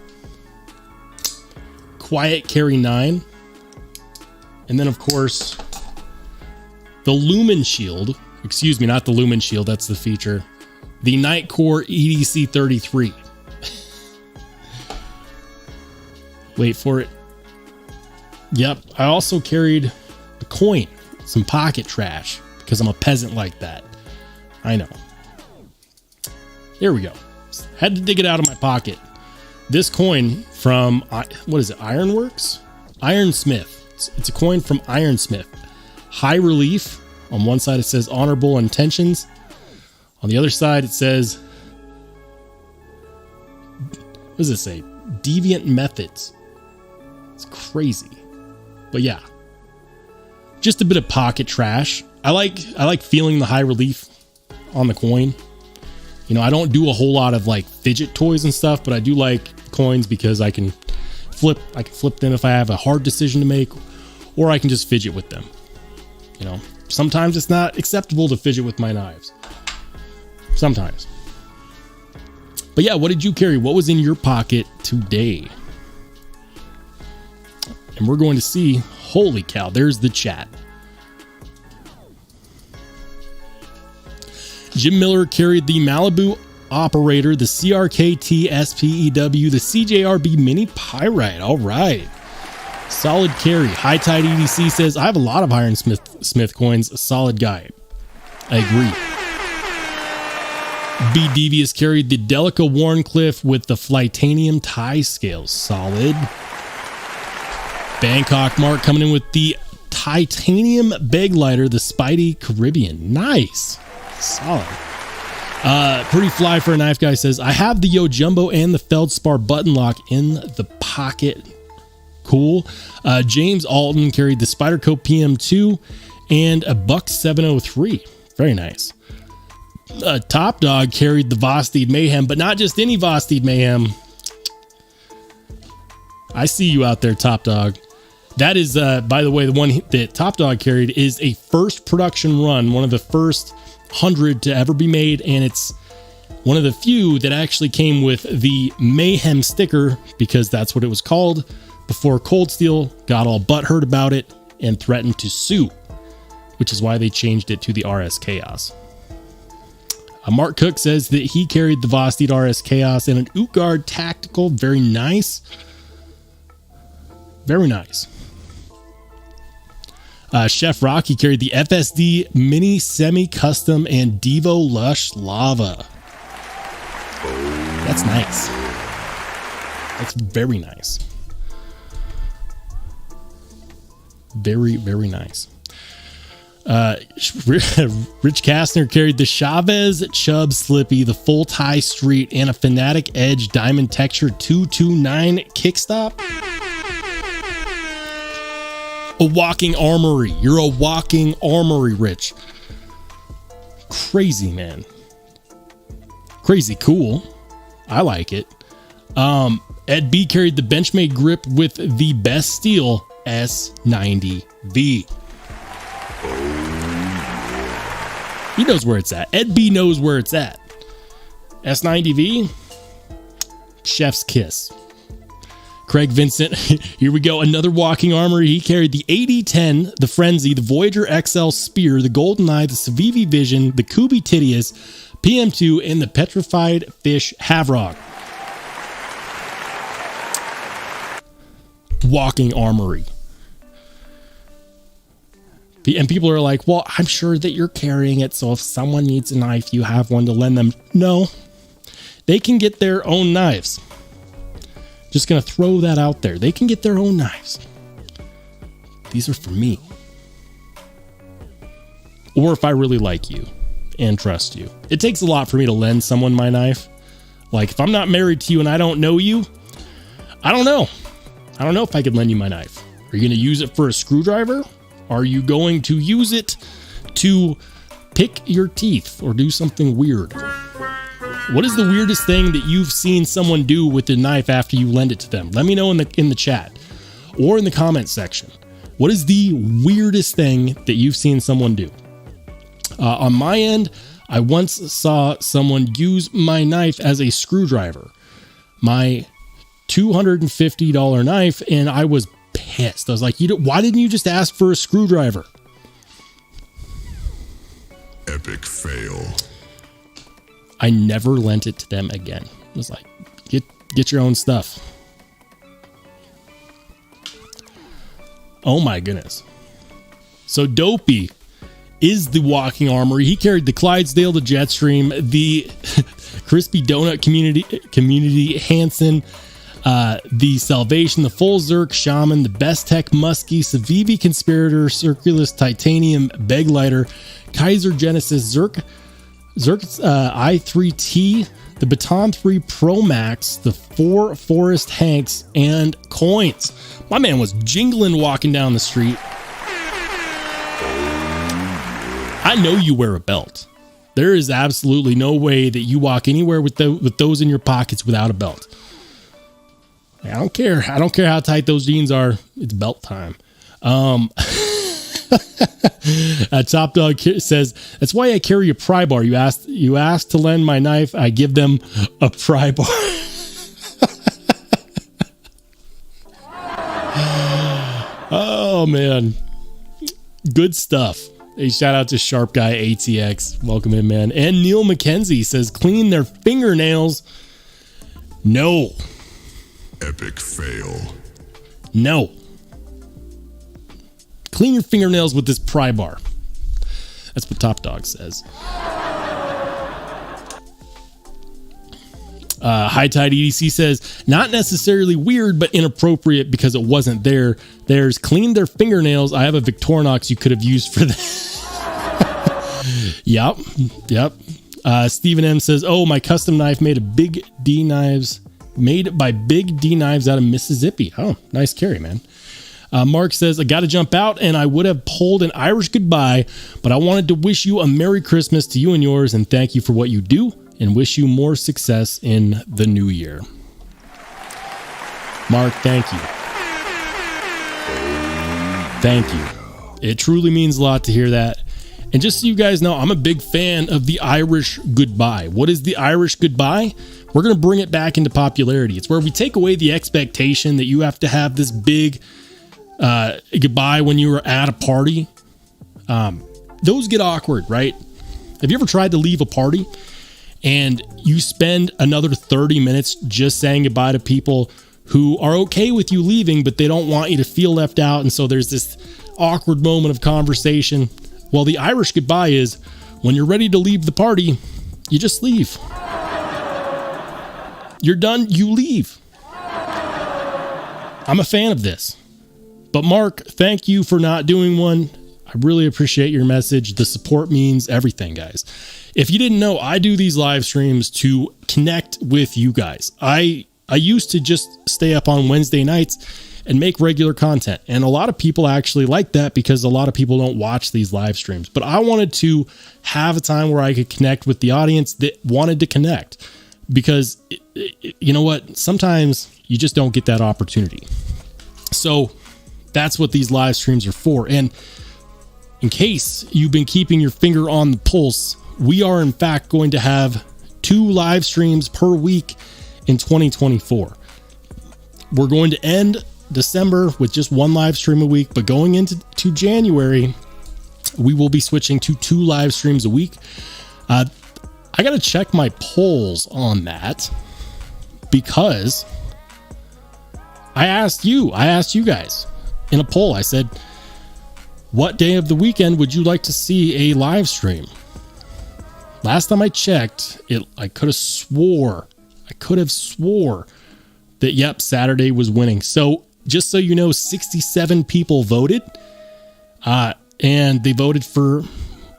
Quiet Carry 9. And then, of course, the Lumen Shield. Excuse me, not the Lumen Shield. That's the feature. The Nightcore EDC 33. Wait for it. Yep. I also carried a coin. Some pocket trash because I'm a peasant like that. I know. Here we go. Had to dig it out of my pocket. This coin from, what is it? Ironworks? Ironsmith. It's a coin from Ironsmith. High relief. On one side it says honorable intentions. On the other side it says, what does it say? Deviant methods. It's crazy. But yeah. Just a bit of pocket trash. I like feeling the high relief on the coin. You know, I don't do a whole lot of like fidget toys and stuff, but I do like coins because I can flip them if I have a hard decision to make, or I can just fidget with them. You know, sometimes it's not acceptable to fidget with my knives. Sometimes. But yeah, what did you carry? What was in your pocket today? And we're going to see, holy cow, there's the chat. Jim Miller carried the Malibu Operator, the CRKT SPEW, the CJRB Mini Pyrite. All right. Solid carry. High Tide EDC says, I have a lot of Iron Smith coins. A solid guy. I agree. B Devious carried the Delica Warncliffe with the Flightanium tie scales. Solid. Bangkok Mark coming in with the Titanium Beg Lighter, the Spidey Caribbean. Nice. Solid. Pretty Fly for a Knife Guy says, I have the Yo Jumbo and the Feldspar button lock in the pocket. Cool. James Alton carried the Spyderco PM2 and a Buck 703. Very nice. Top Dog carried the Vosteed Mayhem, but not just any Vosteed Mayhem. I see you out there, Top Dog. That is, by the way, the one that Top Dog carried is a first production run, one of the first 100 to ever be made, and it's one of the few that actually came with the Mayhem sticker, because that's what it was called before Cold Steel got all butthurt about it and threatened to sue, which is why they changed it to the RS Chaos. Mark Cook says that he carried the Vosteed RS Chaos and an Utgard Tactical. Very nice. Very nice. Chef Rocky carried the FSD Mini Semi-Custom and Devo Lush Lava. That's nice. That's very nice. Very, very nice. Rich Kastner carried the Chavez Chubb Slippy, the Full Tie Street, and a Fanatic Edge Diamond Texture 229 Kickstop. A walking armory. You're a walking armory, Rich. Crazy, man. Crazy cool. I like it. Ed B carried the Benchmade grip with the Best Steel S90V. He knows where it's at. Ed B knows where it's at. S90V, chef's kiss. Craig Vincent, here we go. Another walking armory. He carried the AD-10, the Frenzy, the Voyager XL Spear, the GoldenEye, the Civivi Vision, the Kubi Titius, PM2, and the Petrified Fish Havrog. Walking armory. And people are like, well, I'm sure that you're carrying it, so if someone needs a knife, you have one to lend them. No, they can get their own knives. Just going to throw that out there. They can get their own knives. These are for me. Or if I really like you and trust you. It takes a lot for me to lend someone my knife. Like, if I'm not married to you and I don't know you, I don't know. I don't know if I could lend you my knife. Are you going to use it for a screwdriver? Are you going to use it to pick your teeth or do something weird? What is the weirdest thing that you've seen someone do with the knife after you lend it to them? Let me know in the chat or in the comment section. What is the weirdest thing that you've seen someone do? On my end, I once saw someone use my knife as a screwdriver. My $250 knife, and I was pissed. I was like, why didn't you just ask for a screwdriver? Epic fail. I never lent it to them again. I was like, get your own stuff. Oh my goodness. So Dopey is the walking armory. He carried the Clydesdale, the Jetstream, the Crispy Donut Community Hansen, the Salvation, the Full Zerk Shaman, the Bestech Muskie, Civivi Conspirator, Circulus Titanium Beglighter, Kaiser Genesis, Zerk's i3T, the Baton 3 Pro Max, the 4 Forest Hanks, and coins. My man was jingling walking down the street. I know you wear a belt. There is absolutely no way that you walk anywhere with those in your pockets without a belt. I don't care. I don't care how tight those jeans are. It's belt time. Top Dog says, that's why I carry a pry bar. You asked to lend my knife. I give them a pry bar. Oh, man. Good stuff. Hey, shout out to Sharp Guy ATX. Welcome in, man. And Neil McKenzie says, clean their fingernails. No. Epic fail. No. Clean your fingernails with this pry bar. That's what Top Dog says. High Tide EDC says, not necessarily weird, but inappropriate because it wasn't there. There's cleaned their fingernails. I have a Victorinox you could have used for that. Yep. Stephen M says, oh, my custom knife made by Big D Knives out of Mississippi. Oh, nice carry, man. Mark says, I got to jump out and I would have pulled an Irish goodbye, but I wanted to wish you a Merry Christmas to you and yours and thank you for what you do and wish you more success in the new year. Mark, thank you. Thank you. It truly means a lot to hear that. And just so you guys know, I'm a big fan of the Irish goodbye. What is the Irish goodbye? We're going to bring it back into popularity. It's where we take away the expectation that you have to have this big goodbye when you were at a party. Those get awkward, right? Have you ever tried to leave a party and you spend another 30 minutes just saying goodbye to people who are okay with you leaving, but they don't want you to feel left out? And so there's this awkward moment of conversation. Well, the Irish goodbye is when you're ready to leave the party, you just leave. You're done, you leave. I'm a fan of this. But Mark, thank you for not doing one. I really appreciate your message. The support means everything, guys. If you didn't know, I do these live streams to connect with you guys. I used to just stay up on Wednesday nights and make regular content. And a lot of people actually like that because a lot of people don't watch these live streams. But I wanted to have a time where I could connect with the audience that wanted to connect. Because, you know what? Sometimes you just don't get that opportunity. So that's what these live streams are for. And in case you've been keeping your finger on the pulse, we are in fact going to have 2 live streams per week in 2024. we're going to end December with just one live stream a week, but going into January, we will be switching to 2 live streams a week. I got to check my polls on that because I asked you guys in a poll. I said, what day of the weekend would you like to see a live stream? Last time I checked, I could have swore that, yep, Saturday was winning. So just so you know, 67 people voted, and they voted for,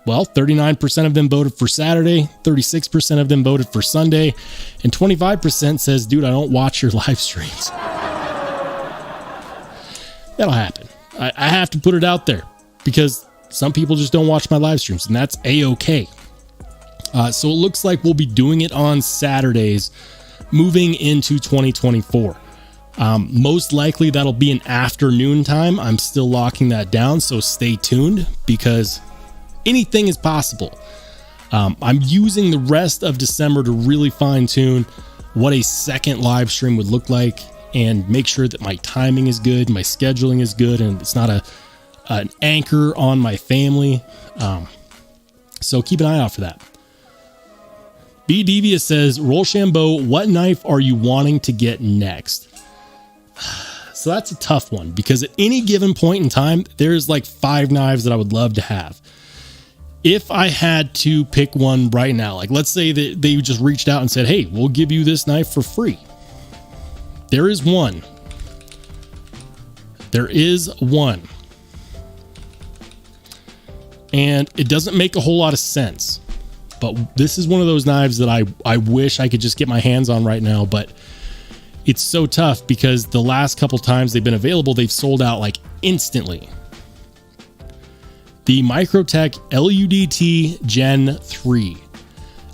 well, 39% of them voted for Saturday, 36% of them voted for Sunday, and 25% says, dude, I don't watch your live streams. That'll happen. I have to put it out there because some people just don't watch my live streams, and that's A-okay. So it looks like we'll be doing it on Saturdays moving into 2024. Most likely that'll be an afternoon time. I'm still locking that down, so stay tuned because anything is possible. I'm using the rest of December to really fine tune what a second live stream would look like and make sure that my timing is good, my scheduling is good, and it's not an anchor on my family. So keep an eye out for that. B. Devious says, Rollshambo, what knife are you wanting to get next? So that's a tough one because at any given point in time, there's like 5 knives that I would love to have. If I had to pick one right now, like let's say that they just reached out and said, hey, we'll give you this knife for free. There is one. And it doesn't make a whole lot of sense. But this is one of those knives that I wish I could just get my hands on right now, but it's so tough because the last couple times they've been available, they've sold out like instantly. The Microtech LUDT Gen 3.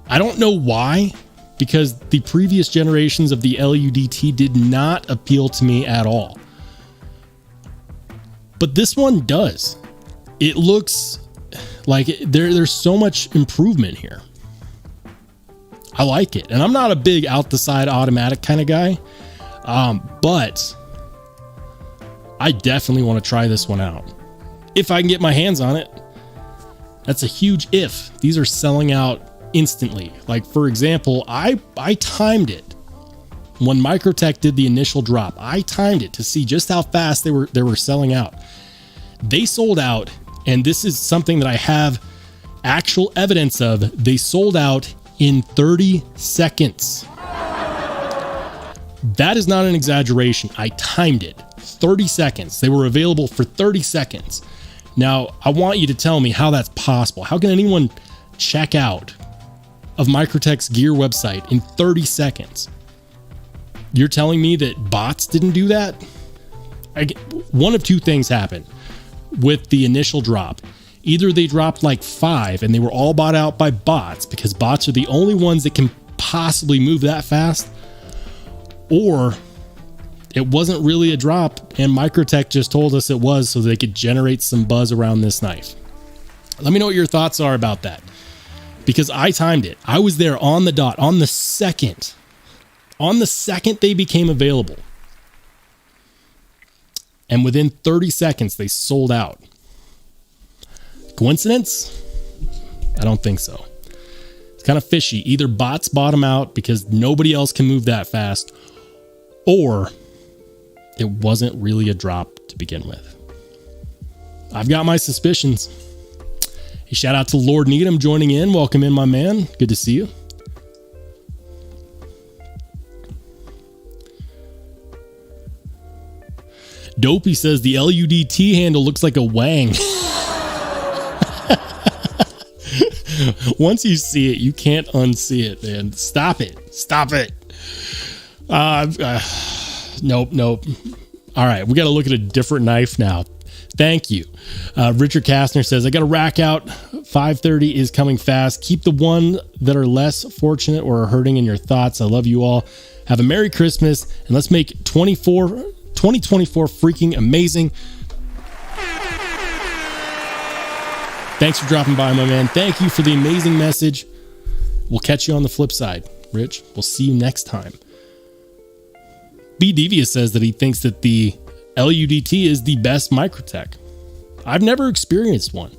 I don't know why, because the previous generations of the LUDT did not appeal to me at all. But this one does. It looks like there's so much improvement here. I like it. And I'm not a big out the side automatic kind of guy. But I definitely want to try this one out. If I can get my hands on it. That's a huge if. These are selling out instantly. Like for example, I timed it. When Microtech did the initial drop, I timed it to see just how fast they were selling out. They sold out, and this is something that I have actual evidence of. They sold out in 30 seconds. That is not an exaggeration. I timed it. 30 seconds. They were available for 30 seconds. Now, I want you to tell me how that's possible. How can anyone check out of Microtech's gear website in 30 seconds? You're telling me that bots didn't do that? One of two things happened with the initial drop. Either they dropped like 5 and they were all bought out by bots because bots are the only ones that can possibly move that fast, or it wasn't really a drop and Microtech just told us it was so they could generate some buzz around this knife. Let me know what your thoughts are about that, because I timed it. I was there on the dot, on the second they became available. And within 30 seconds, they sold out. Coincidence? I don't think so. It's kind of fishy. Either bots bought them out because nobody else can move that fast, or it wasn't really a drop to begin with. I've got my suspicions. Hey, shout out to Lord Needham joining in. Welcome in, my man. Good to see you. Dopey says the LUDT handle looks like a wang. Once you see it, you can't unsee it, man. Stop it. Nope. All right, we got to look at a different knife now. Thank you. Richard Kastner says, I got to rack out. 5:30 is coming fast. Keep the one that are less fortunate or are hurting in your thoughts. I love you all. Have a Merry Christmas, and let's make 2024 freaking amazing. Thanks for dropping by, my man. Thank you for the amazing message. We'll catch you on the flip side, Rich. We'll see you next time. B. Devious says that he thinks that the LUDT is the best Microtech. I've never experienced one,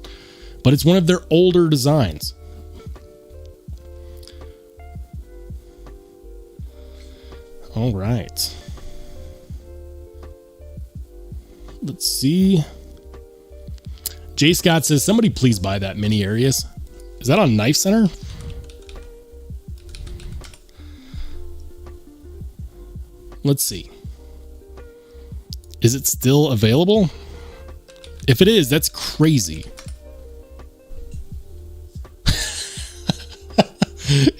but it's one of their older designs. All right. Let's see. J. Scott says, somebody please buy that mini Arius. Is that on Knife Center? Let's see. Is it still available? If it is, that's crazy.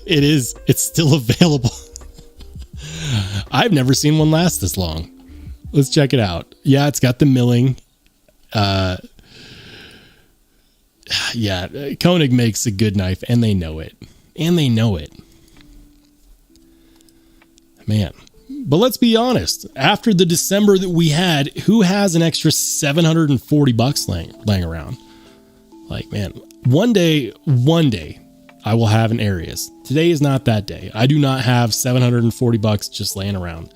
It is. It's still available. I've never seen one last this long. Let's check it out. Yeah, it's got the milling. Yeah, Koenig makes a good knife, and they know it. Man. But let's be honest. After the December that we had, who has an extra $740 laying around? Like, man, one day, I will have an Arius. Today is not that day. I do not have $740 just laying around.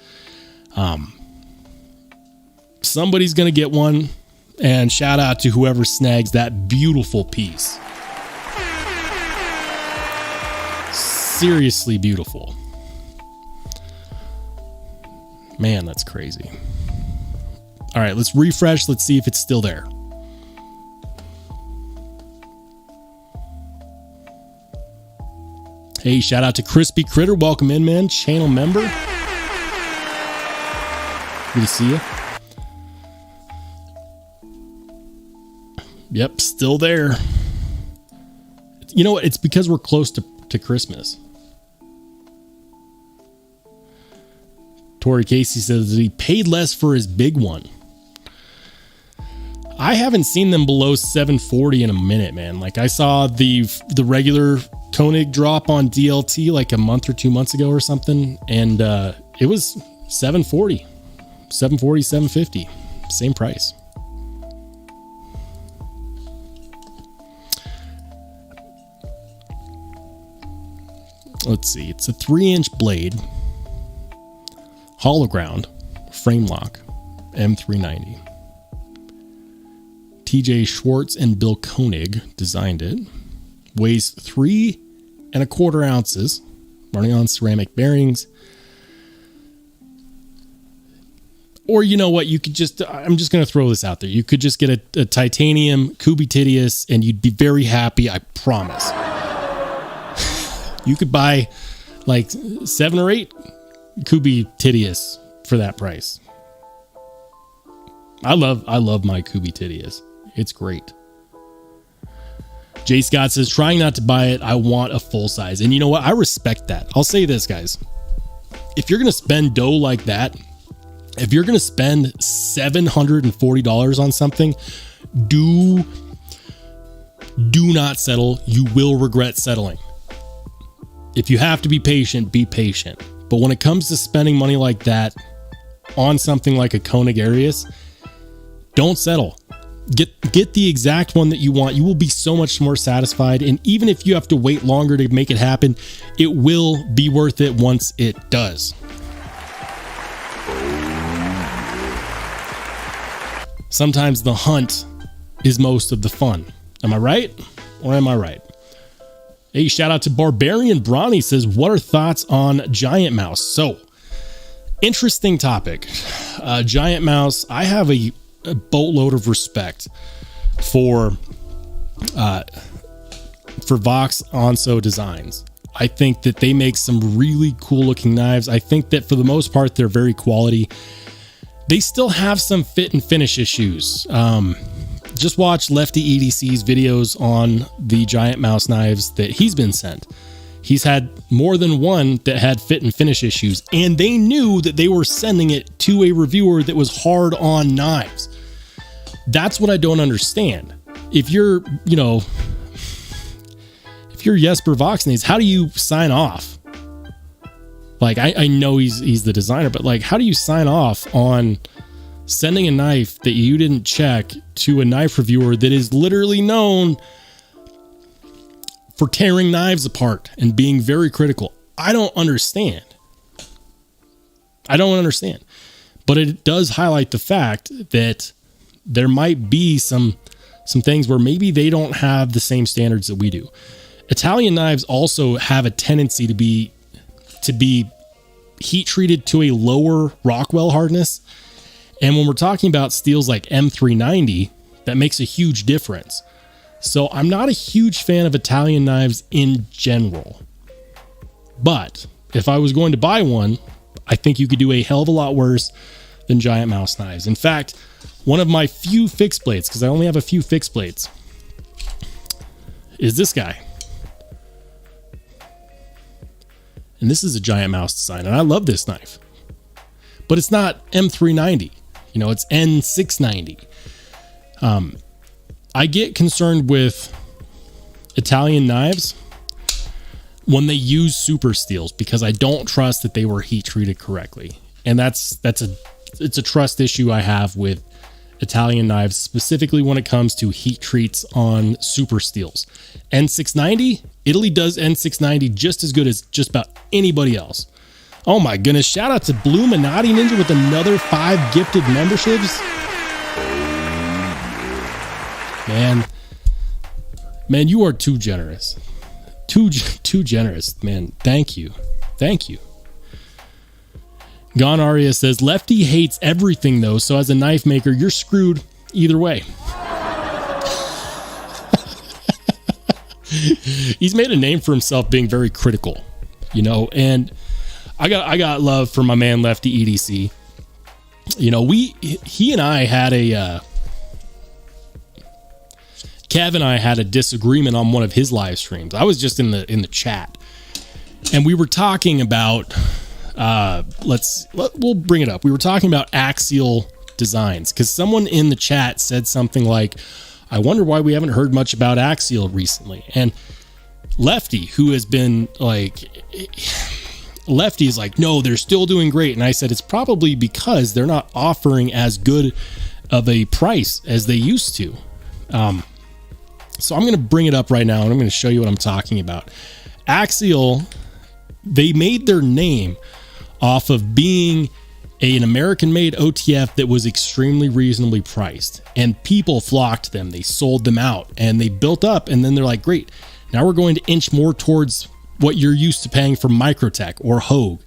Somebody's going to get one, and shout out to whoever snags that beautiful piece. Seriously beautiful. Man, that's crazy. All right, let's refresh. Let's see if it's still there. Hey, shout out to Crispy Critter. Welcome in, man. Channel member. Good to see you. Yep, still there. You know what? It's because we're close to Christmas. Tori Casey says that he paid less for his big one. I haven't seen them below $740 in a minute, man. Like, I saw the regular Koenig drop on DLT like a month or 2 months ago or something, and it was $740, $750, same price. Let's see. It's a 3-inch blade, hollow ground, frame lock, M390. TJ Schwartz and Bill Koenig designed it. Weighs 3¼ ounces, running on ceramic bearings. Or you know what? You could just, I'm just going to throw this out there. You could just get a titanium Kubititius and you'd be very happy, I promise. You could buy like 7 or 8 Kubititius for that price. I love my Kubititius. It's great. Jay Scott says, trying not to buy it. I want a full size. And you know what? I respect that. I'll say this, guys. If you're going to spend dough like that, if you're going to spend $740 on something, do not settle. You will regret settling. If you have to be patient, be patient. But when it comes to spending money like that on something like a Koenig Arius, don't settle. Get the exact one that you want. You will be so much more satisfied. And even if you have to wait longer to make it happen, it will be worth it once it does. Sometimes the hunt is most of the fun. Am I right? Or am I right? Hey, shout out to Barbarian Brawny says, what are thoughts on Giant Mouse? So, interesting topic. Giant Mouse, I have a boatload of respect for Vox Onso Designs. I think that they make some really cool looking knives. I think that for the most part, they're very quality. They still have some fit and finish issues. Just watch Lefty EDC's videos on the Giant Mouse knives that he's been sent. He's had more than one that had fit and finish issues, and they knew that they were sending it to a reviewer that was hard on knives. That's what I don't understand. If you're, if you're Jesper Voxnades, how do you sign off? Like, I know he's the designer, but like, how do you sign off on sending a knife that you didn't check to a knife reviewer that is literally known for tearing knives apart and being very critical? I don't understand. but it does highlight the fact that there might be some things where maybe they don't have the same standards that we do. Italian knives also have a tendency to be heat treated to a lower Rockwell hardness. And when we're talking about steels like M390, that makes a huge difference. So I'm not a huge fan of Italian knives in general. But if I was going to buy one, I think you could do a hell of a lot worse than Giant Mouse knives. In fact, one of my few fixed blades, because I only have a few fixed blades, is this guy. And this is a Giant Mouse design, and I love this knife. But it's not M390. You know, it's N690. I get concerned with Italian knives when they use super steels because I don't trust that they were heat treated correctly. And it's a trust issue I have with Italian knives, specifically when it comes to heat treats on super steels. N690, Italy does N690 just as good as just about anybody else. Oh my goodness, shout out to Blue Minotti Ninja with another 5 gifted memberships. Man, you are too generous. Too generous, man. Thank you. Gone Aria says, Lefty hates everything though, so as a knife maker, you're screwed either way. He's made a name for himself being very critical, you know, and I got love for my man Lefty EDC. You know, he and I had Kev and I had a disagreement on one of his live streams. I was just in the chat, and we were talking about we'll bring it up. We were talking about axial designs because someone in the chat said something like, I wonder why we haven't heard much about axial recently. And Lefty, who has been like, Lefty's like, no, they're still doing great. And I said, it's probably because they're not offering as good of a price as they used to. So I'm going to bring it up right now and I'm going to show you what I'm talking about. Axial, they made their name off of being an American-made OTF that was extremely reasonably priced, and people flocked to them. They sold them out and they built up, and then they're like, great, now we're going to inch more towards what you're used to paying for Microtech or Hogue.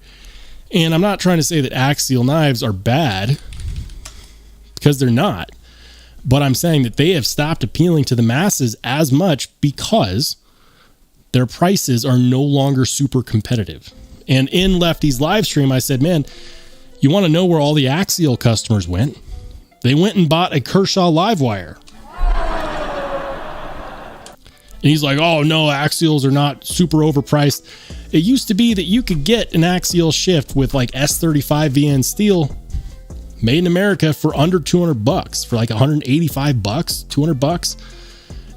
And I'm not trying to say that axial knives are bad, because they're not, but I'm saying that they have stopped appealing to the masses as much because their prices are no longer super competitive. And in Lefty's live stream, I said, man, you want to know where all the axial customers went? They went and bought a Kershaw Livewire. And he's like, oh no, axials are not super overpriced. It used to be that you could get an axial shift with like S35 VN steel made in America for under $200, for like $185, $200.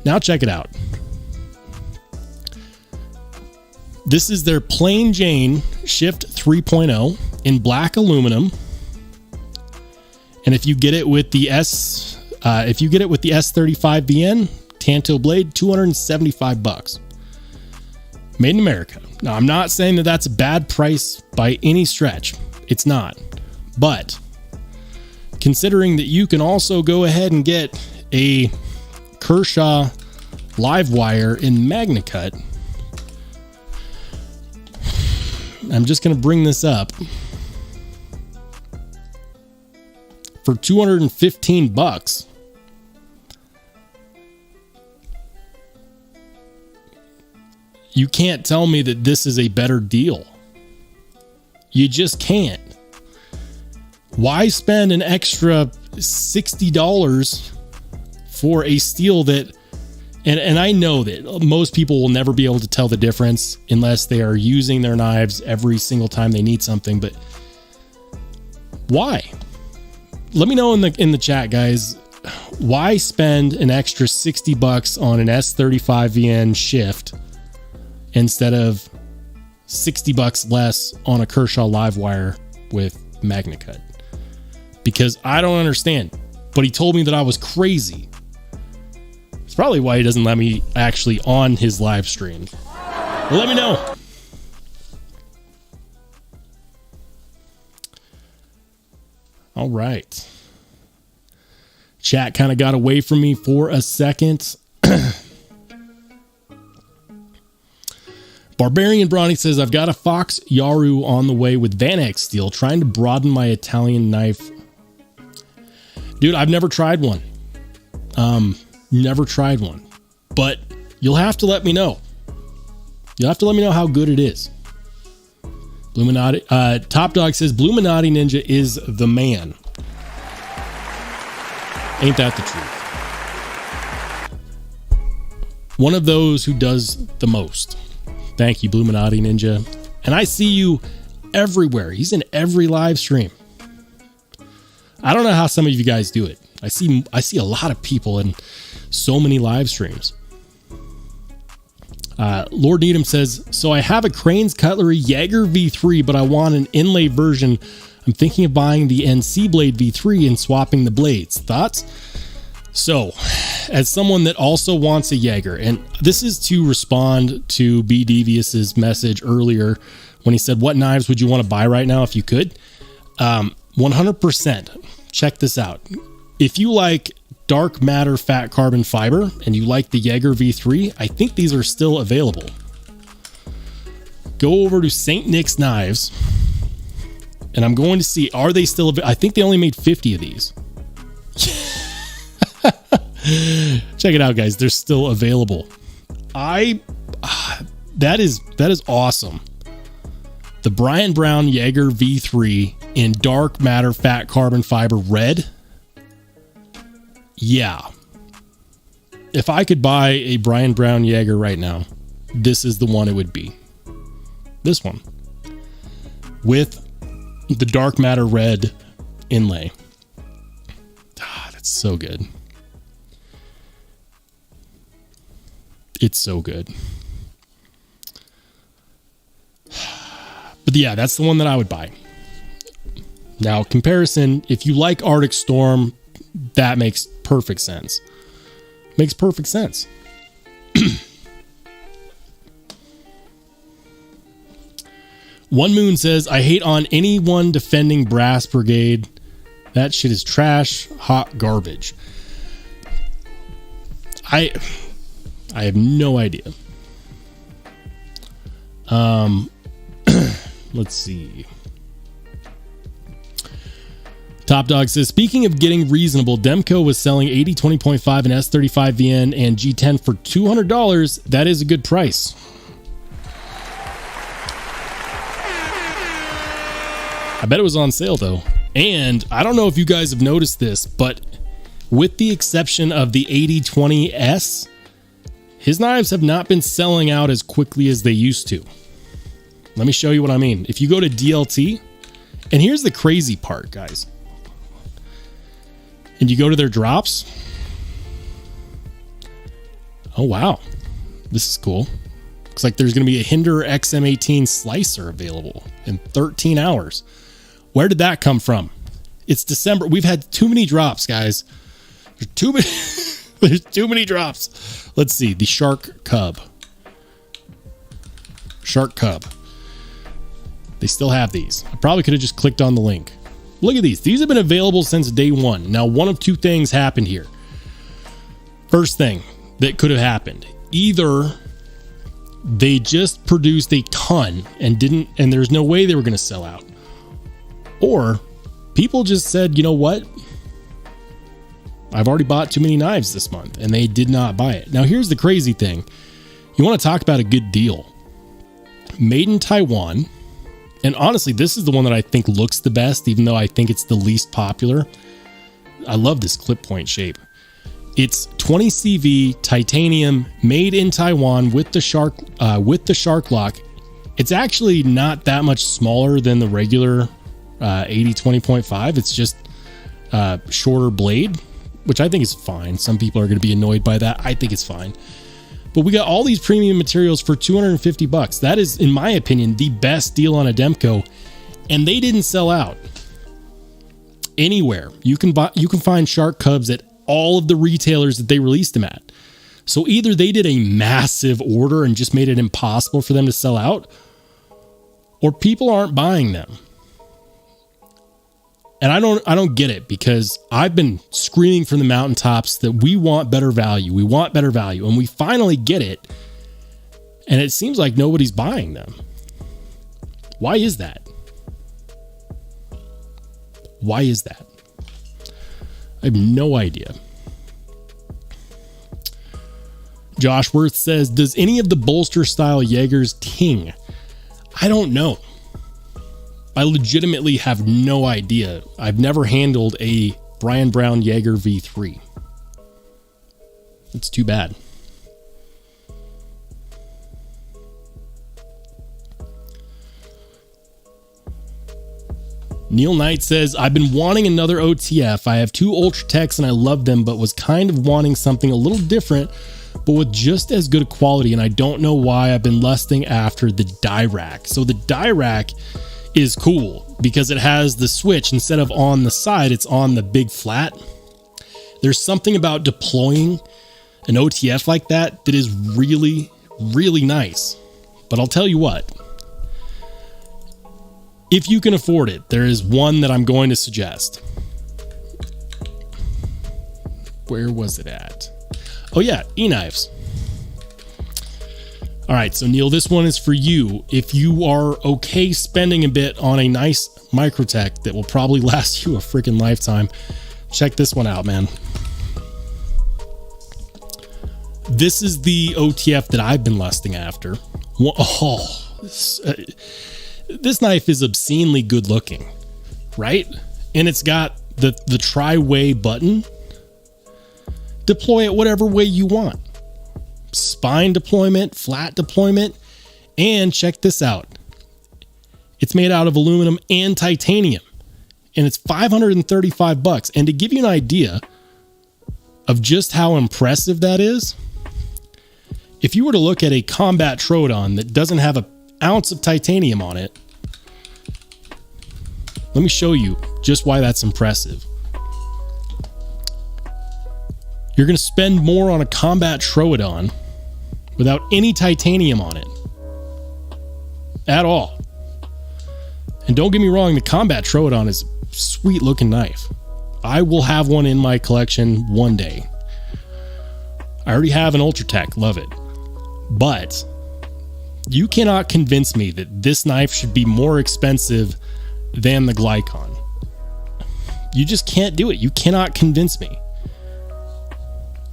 Now check it out. This is their plain Jane Shift 3.0 in black aluminum. And if you get it with the S35 VN Tanto blade, $275. Made in America. Now, I'm not saying that that's a bad price by any stretch. It's not. But considering that you can also go ahead and get a Kershaw Livewire in MagnaCut, I'm just going to bring this up for $215. You can't tell me that this is a better deal. You just can't. Why spend an extra $60 for a steel that, and I know that most people will never be able to tell the difference unless they are using their knives every single time they need something, but why? Let me know in the chat, guys. Why spend an extra $60 on an S35 VN shift instead of $60 less on a Kershaw Livewire with MagnaCut? Because I don't understand. But he told me that I was crazy. It's probably why he doesn't let me actually on his live stream. Well, let me know. All right. Chat kind of got away from me for a second. Barbarian Brawny says, I've got a Fox Yaru on the way with Van Eyck steel, trying to broaden my Italian knife. Dude, I've never tried one. Never tried one. But you'll have to let me know. You'll have to let me know how good it is. Bluminati, Top Dog says, Bluminati Ninja is the man. Ain't that the truth? One of those who does the most. Thank you, Bluminati Ninja. And I see you everywhere. He's in every live stream. I don't know how some of you guys do it. I see a lot of people in so many live streams. Lord Needham says, so I have a Crane's Cutlery Jaeger V3, but I want an inlay version. I'm thinking of buying the NC Blade V3 and swapping the blades. Thoughts? So, as someone that also wants a Jaeger, and this is to respond to B. Devious's message earlier when he said, what knives would you want to buy right now if you could? 100%. Check this out. If you like dark matter fat carbon fiber and you like the Jaeger V3, I think these are still available. Go over to St. Nick's Knives and I'm going to see, are they still available? I think they only made 50 of these. Check it out, guys. They're still available. That is awesome. The Brian Brown Jaeger V3 in dark matter fat carbon fiber red. Yeah. If I could buy a Brian Brown Jaeger right now, this is the one it would be. This one. With the dark matter red inlay. That's so good. It's so good. But yeah, that's the one that I would buy. Now, comparison, if you like Arctic Storm, that makes perfect sense. Makes perfect sense. One Moon says, I hate on anyone defending Brass Brigade. That shit is trash, hot garbage. I have no idea. Let's see. Top Dog says, speaking of getting reasonable, Demco was selling 80-20.5 and S35 VN and G10 for $200. That is a good price. I bet it was on sale though. And I don't know if you guys have noticed this, but with the exception of the 80-20S, his knives have not been selling out as quickly as they used to. Let me show you what I mean. If you go to DLT, and here's the crazy part, guys. And you go to their drops. Oh, wow. This is cool. Looks like there's going to be a Hinder XM18 slicer available in 13 hours. Where did that come from? It's December. We've had too many drops, guys. There's too many. There's too many drops. Let's see. The Shark Cub. Shark Cub. They still have these. I probably could have just clicked on the link. Look at these. These have been available since day one. Now, one of two things happened here. First thing that could have happened. Either they just produced a ton and there's no way they were going to sell out. Or people just said, you know what? I've already bought too many knives this month, and they did not buy it. Now, here's the crazy thing. You want to talk about a good deal. Made in Taiwan. And honestly, this is the one that I think looks the best, even though I think it's the least popular. I love this clip point shape. It's 20 CV titanium made in Taiwan with the shark lock. It's actually not that much smaller than the regular 80-20.5. It's just shorter blade, which I think is fine. Some people are going to be annoyed by that. I think it's fine. But we got all these premium materials for $250. That is, in my opinion, the best deal on a Demco, and they didn't sell out anywhere. You can find Shark Cubs at all of the retailers that they released them at. So either they did a massive order and just made it impossible for them to sell out, or people aren't buying them. And I don't get it, because I've been screaming from the mountaintops that we want better value. We want better value. And we finally get it. And it seems like nobody's buying them. Why is that? Why is that? I have no idea. Josh Worth says, does any of the bolster style Jaegers ting? I don't know. I legitimately have no idea. I've never handled a Brian Brown Jaeger V3. It's too bad. Neil Knight says, I've been wanting another OTF. I have 2 Ultratechs and I love them, but was kind of wanting something a little different, but with just as good a quality. And I don't know why I've been lusting after the die rack. So the die rack is cool because it has the switch. Instead of on the side, it's on the big flat. There's something about deploying an OTF like that that is really, really nice. But I'll tell you what, if you can afford it, there is one that I'm going to suggest. Where was it at? Oh yeah, E-Knives. All right, so Neil, this one is for you. If you are okay spending a bit on a nice Microtech that will probably last you a freaking lifetime, check this one out, man. This is the OTF that I've been lusting after. Oh, this knife is obscenely good looking, right? And it's got the tri-way button. Deploy it whatever way you want. Spine deployment, flat deployment, and check this out. It's made out of aluminum and titanium, and it's $535. And to give you an idea of just how impressive that is, if you were to look at a combat Troodon that doesn't have an ounce of titanium on it, let me show you just why that's impressive. You're going to spend more on a combat Troodon without any titanium on it at all. And don't get me wrong, the combat Troodon is a sweet looking knife. I will have one in my collection one day. I already have an Ultratech, love it. But you cannot convince me that this knife should be more expensive than the Glycon. You just can't do it. You cannot convince me.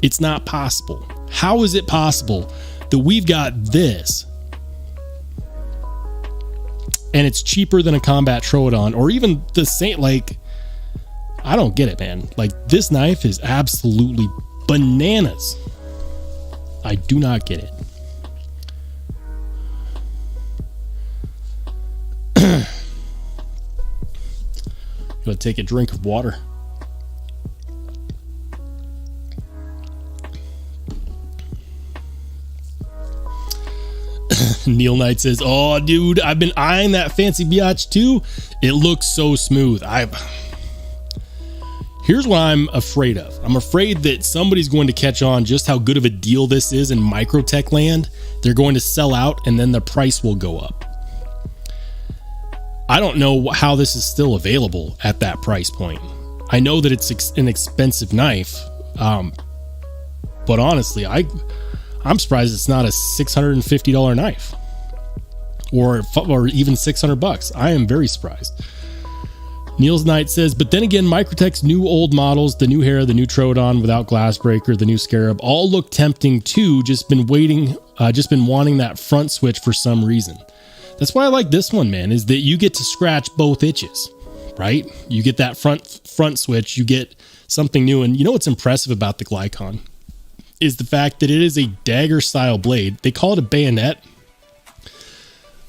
It's not possible. How is it possible that we've got this and it's cheaper than a combat Troodon, or even the same? Like, I don't get it, man. Like, this knife is absolutely bananas. I do not get it. Gonna take a drink of water. Neil Knight says, oh dude, I've been eyeing that fancy biatch too. It looks so smooth. Here's what I'm afraid of. I'm afraid that somebody's going to catch on just how good of a deal this is in Microtech land. They're going to sell out and then the price will go up. I don't know how this is still available at that price point. I know that it's an expensive knife, but honestly, I'm surprised it's not a $650 knife or even $600. I am very surprised. Niels Knight says, but then again, Microtech's new old models, the new Hera, the new Troodon without glassbreaker, the new Scarab, all look tempting too. Just been wanting that front switch for some reason. That's why I like this one, man, is that you get to scratch both itches, right? You get that front switch, you get something new. And you know what's impressive about the Glycon is the fact that it is a dagger style blade. They call it a bayonet,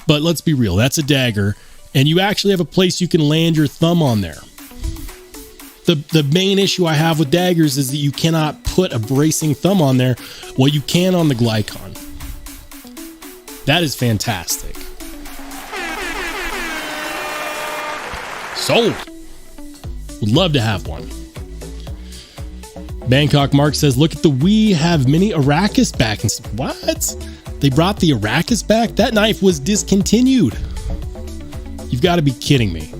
but let's be real, that's a dagger, and you actually have a place you can land your thumb on there. The main issue I have with daggers is that you cannot put a bracing thumb on there. Well, you can on the Glycon. That is fantastic. Sold. Would love to have one. Bangkok Mark says, look at we have mini Arrakis back. And what? They brought the Arrakis back? That knife was discontinued. You've got to be kidding me.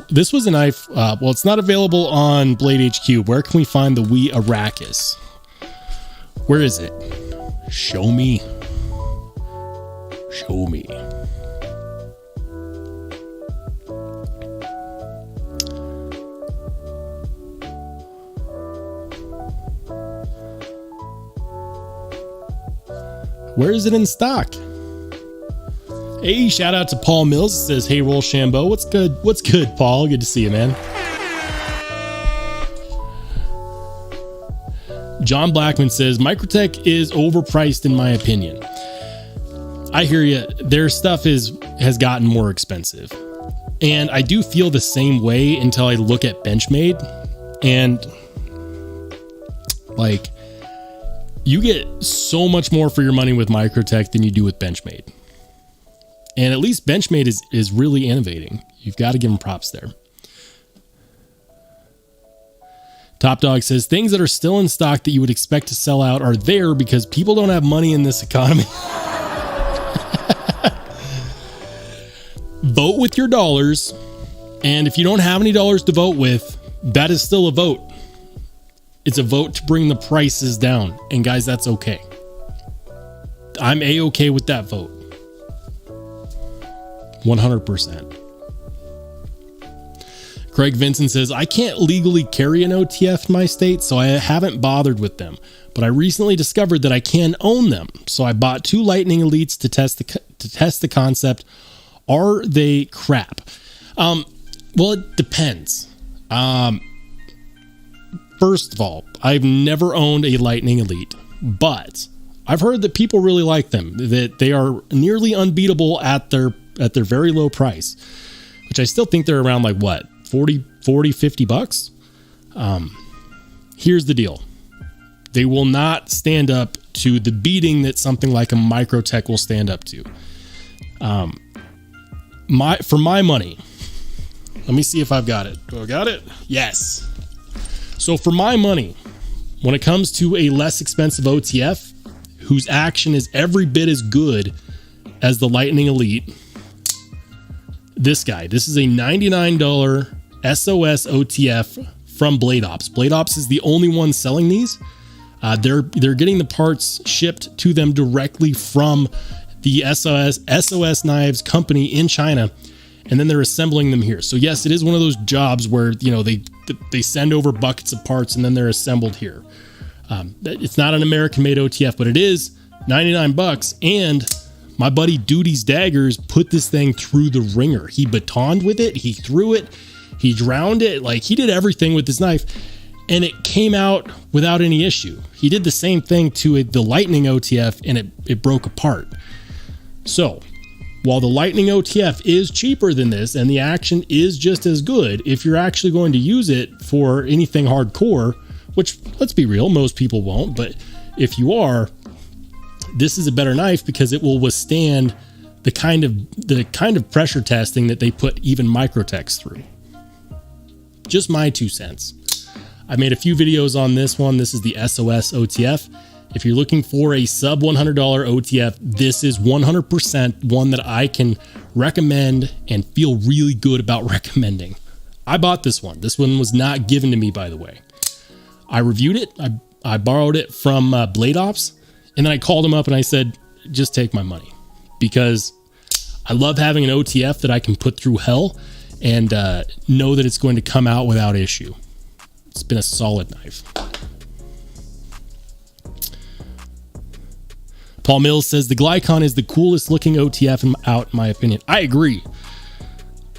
This was a knife. Well, it's not available on Blade HQ. Where can we find the Wee Arrakis? Where is it? Show me. Show me. Where is it in stock? Hey, shout out to Paul Mills. It says, hey, Rollshambo. What's good? What's good, Paul? Good to see you, man. John Blackman says, Microtech is overpriced in my opinion. I hear you. Their stuff has gotten more expensive. And I do feel the same way until I look at benchmade. And like, you get so much more for your money with Microtech than you do with benchmade. And at least benchmade is really innovating. You've got to give them props there. Top Dog says, things that are still in stock that you would expect to sell out are there because people don't have money in this economy. Vote with your dollars. And if you don't have any dollars to vote with, that is still a vote. It's a vote to bring the prices down. And guys, that's okay. I'm A-okay with that vote. 100%. Craig Vincent says, I can't legally carry an OTF in my state, so I haven't bothered with them. But I recently discovered that I can own them. So I bought 2 Lightning Elites to test the concept. Are they crap? Well, it depends. First of all, I've never owned a Lightning Elite, but I've heard that people really like them, that they are nearly unbeatable at their very low price, which I still think they're around like what, 40, 50 bucks. Here's the deal. They will not stand up to the beating that something like a Microtech will stand up to. For my money, let me see if I've got it. Do I got it? Yes. So for my money, when it comes to a less expensive OTF, whose action is every bit as good as the Lightning Elite, this is a $99 SOS OTF from Blade Ops. Blade Ops is the only one selling these. They're getting the parts shipped to them directly from the SOS Knives company in China, and then they're assembling them here. So yes, it is one of those jobs where, you know, they send over buckets of parts and then they're assembled here. It's not an American-made OTF, but it is 99 bucks. And my buddy Duty's Daggers put this thing through the ringer. He batoned with it. He threw it. He drowned it. Like, he did everything with this knife, and it came out without any issue. He did the same thing to the Lightning OTF, and it broke apart. So, while the Lightning OTF is cheaper than this, and the action is just as good, if you're actually going to use it for anything hardcore, which, let's be real, most people won't, but if you are, this is a better knife because it will withstand the kind of pressure testing that they put even Microtechs through. Just my 2 cents. I made a few videos on this one. This is the SOS OTF. If you're looking for a sub $100 OTF, this is 100% one that I can recommend and feel really good about recommending. I bought this one. This one was not given to me, by the way. I reviewed it. I borrowed it from Blade Ops. And then I called him up and I said, just take my money, because I love having an OTF that I can put through hell and know that it's going to come out without issue. It's been a solid knife. Paul Mills says the Glycon is the coolest looking OTF out, in my opinion. I agree.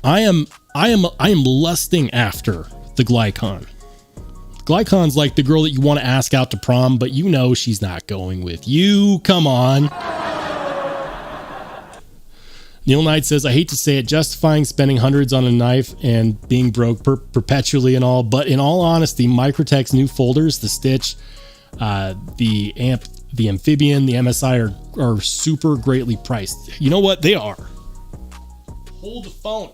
I am lusting after the Glycon. Glycon's like the girl that you want to ask out to prom, but you know she's not going with you. Come on. Neil Knight says, I hate to say it, justifying spending hundreds on a knife and being broke perpetually and all, but in all honesty, Microtech's new folders, the Stitch, the Amphibian, the MSI are super greatly priced. You know what? They are. Hold the phone.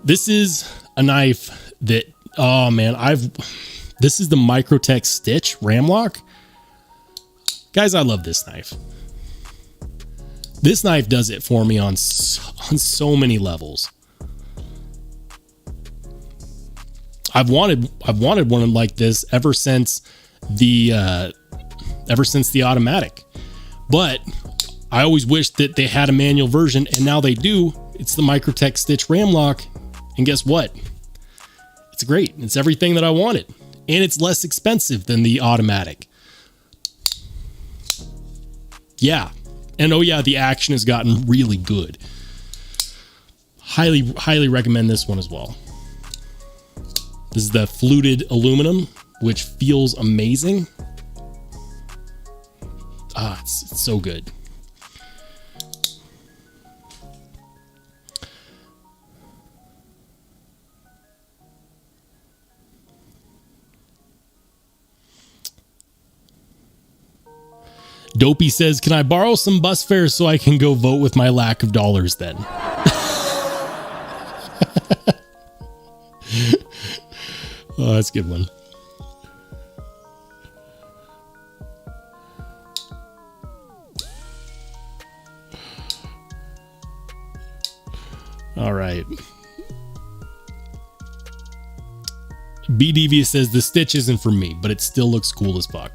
This is a knife that, oh man, this is the Microtech Stitch Ramlock. Guys, I love this knife. This knife does it for me on so many levels. I've wanted one like this ever since the automatic, but I always wished that they had a manual version, and now they do. It's the Microtech Stitch Ram Lock, and guess what? It's great. It's everything that I wanted, and it's less expensive than the automatic. Yeah, and oh yeah, the action has gotten really good. Highly recommend this one as well. This is the fluted aluminum, which feels amazing. It's so good. Dopey says, can I borrow some bus fares so I can go vote with my lack of dollars then? Oh, that's a good one. All right. B Devious says the stitch isn't for me, but it still looks cool as fuck.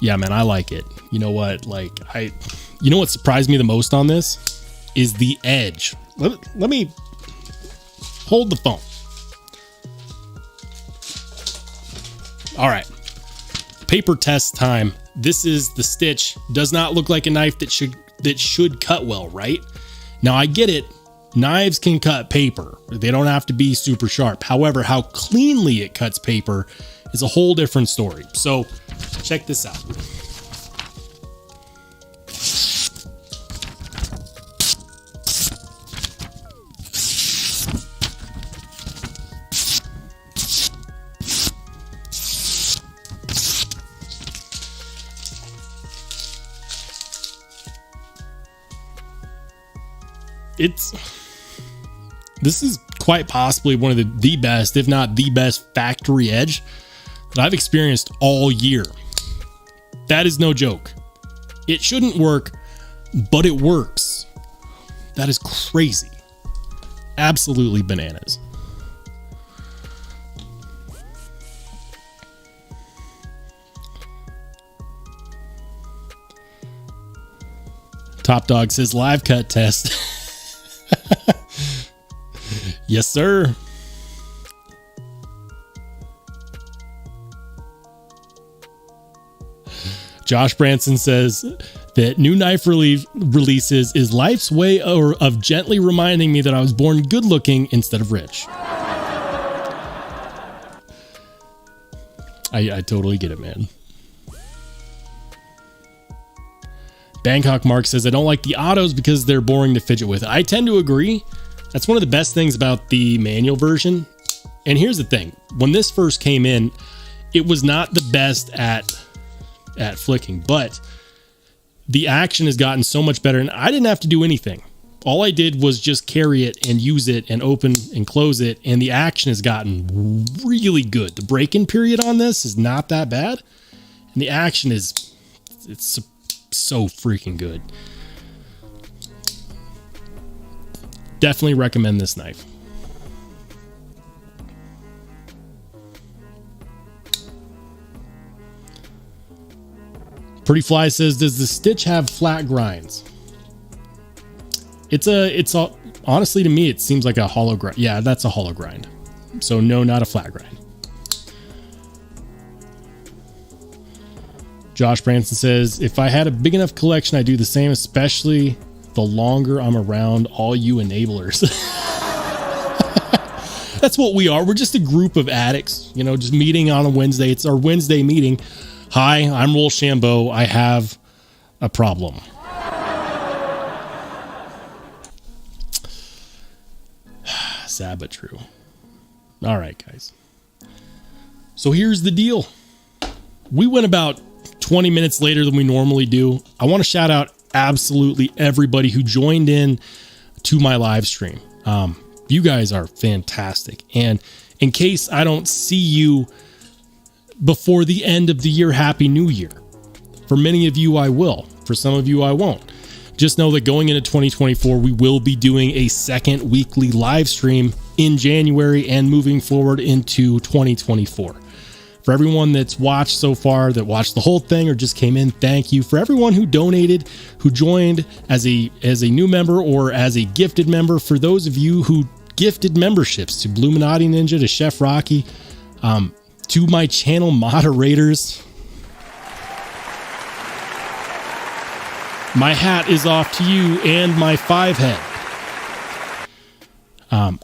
Yeah, man, I like it. You know what? You know what surprised me the most on this is the edge. Let me hold the phone. All right, paper test time. This is the stitch. Does not look like a knife that should cut well, right? Now I get it. Knives can cut paper. They don't have to be super sharp. However, how cleanly it cuts paper is a whole different story. So check this out. This is quite possibly one of the best, if not the best factory edge that I've experienced all year. That is no joke. It shouldn't work, but it works. That is crazy. Absolutely bananas. Top Dog says live cut test. Yes, sir. Josh Branson says that new knife releases is life's way of gently reminding me that I was born good looking instead of rich. I totally get it, man. Bangkok Mark says, I don't like the autos because they're boring to fidget with. I tend to agree. That's one of the best things about the manual version. And here's the thing. When this first came in, it was not the best at flicking, but the action has gotten so much better, and I didn't have to do anything. All I did was just carry it and use it and open and close it, and the action has gotten really good. The break-in period on this is not that bad, and the action is so freaking good. Definitely recommend this knife. Pretty Fly says, does the stitch have flat grinds? It's honestly, to me, it seems like a hollow grind. Yeah, that's a hollow grind. So no, not a flat grind. Josh Branson says, if I had a big enough collection, I'd do the same, especially the longer I'm around all you enablers. That's what we are. We're just a group of addicts, you know, just meeting on a Wednesday. It's our Wednesday meeting. Hi, I'm Rollshambo. I have a problem. Sad but true. All right, guys. So here's the deal. We went about 20 minutes later than we normally do. I want to shout out absolutely everybody who joined in to my live stream. You guys are fantastic. And in case I don't see you before the end of the year, Happy New Year. For many of you, I will. For some of you, I won't. just know that going into 2024, we will be doing a second weekly live stream in January and moving forward into 2024. For everyone that's watched so far, that watched the whole thing or just came in, thank you. For everyone who donated, who joined as a new member or as a gifted member, for those of you who gifted memberships to Bluminati Ninja, to Chef Rocky, to my channel moderators, my hat is off to you and my 5 head.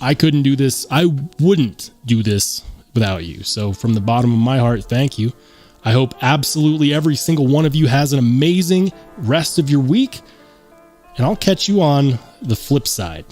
I couldn't do this. I wouldn't do this without you. So from the bottom of my heart, thank you. I hope absolutely every single one of you has an amazing rest of your week, and I'll catch you on the flip side.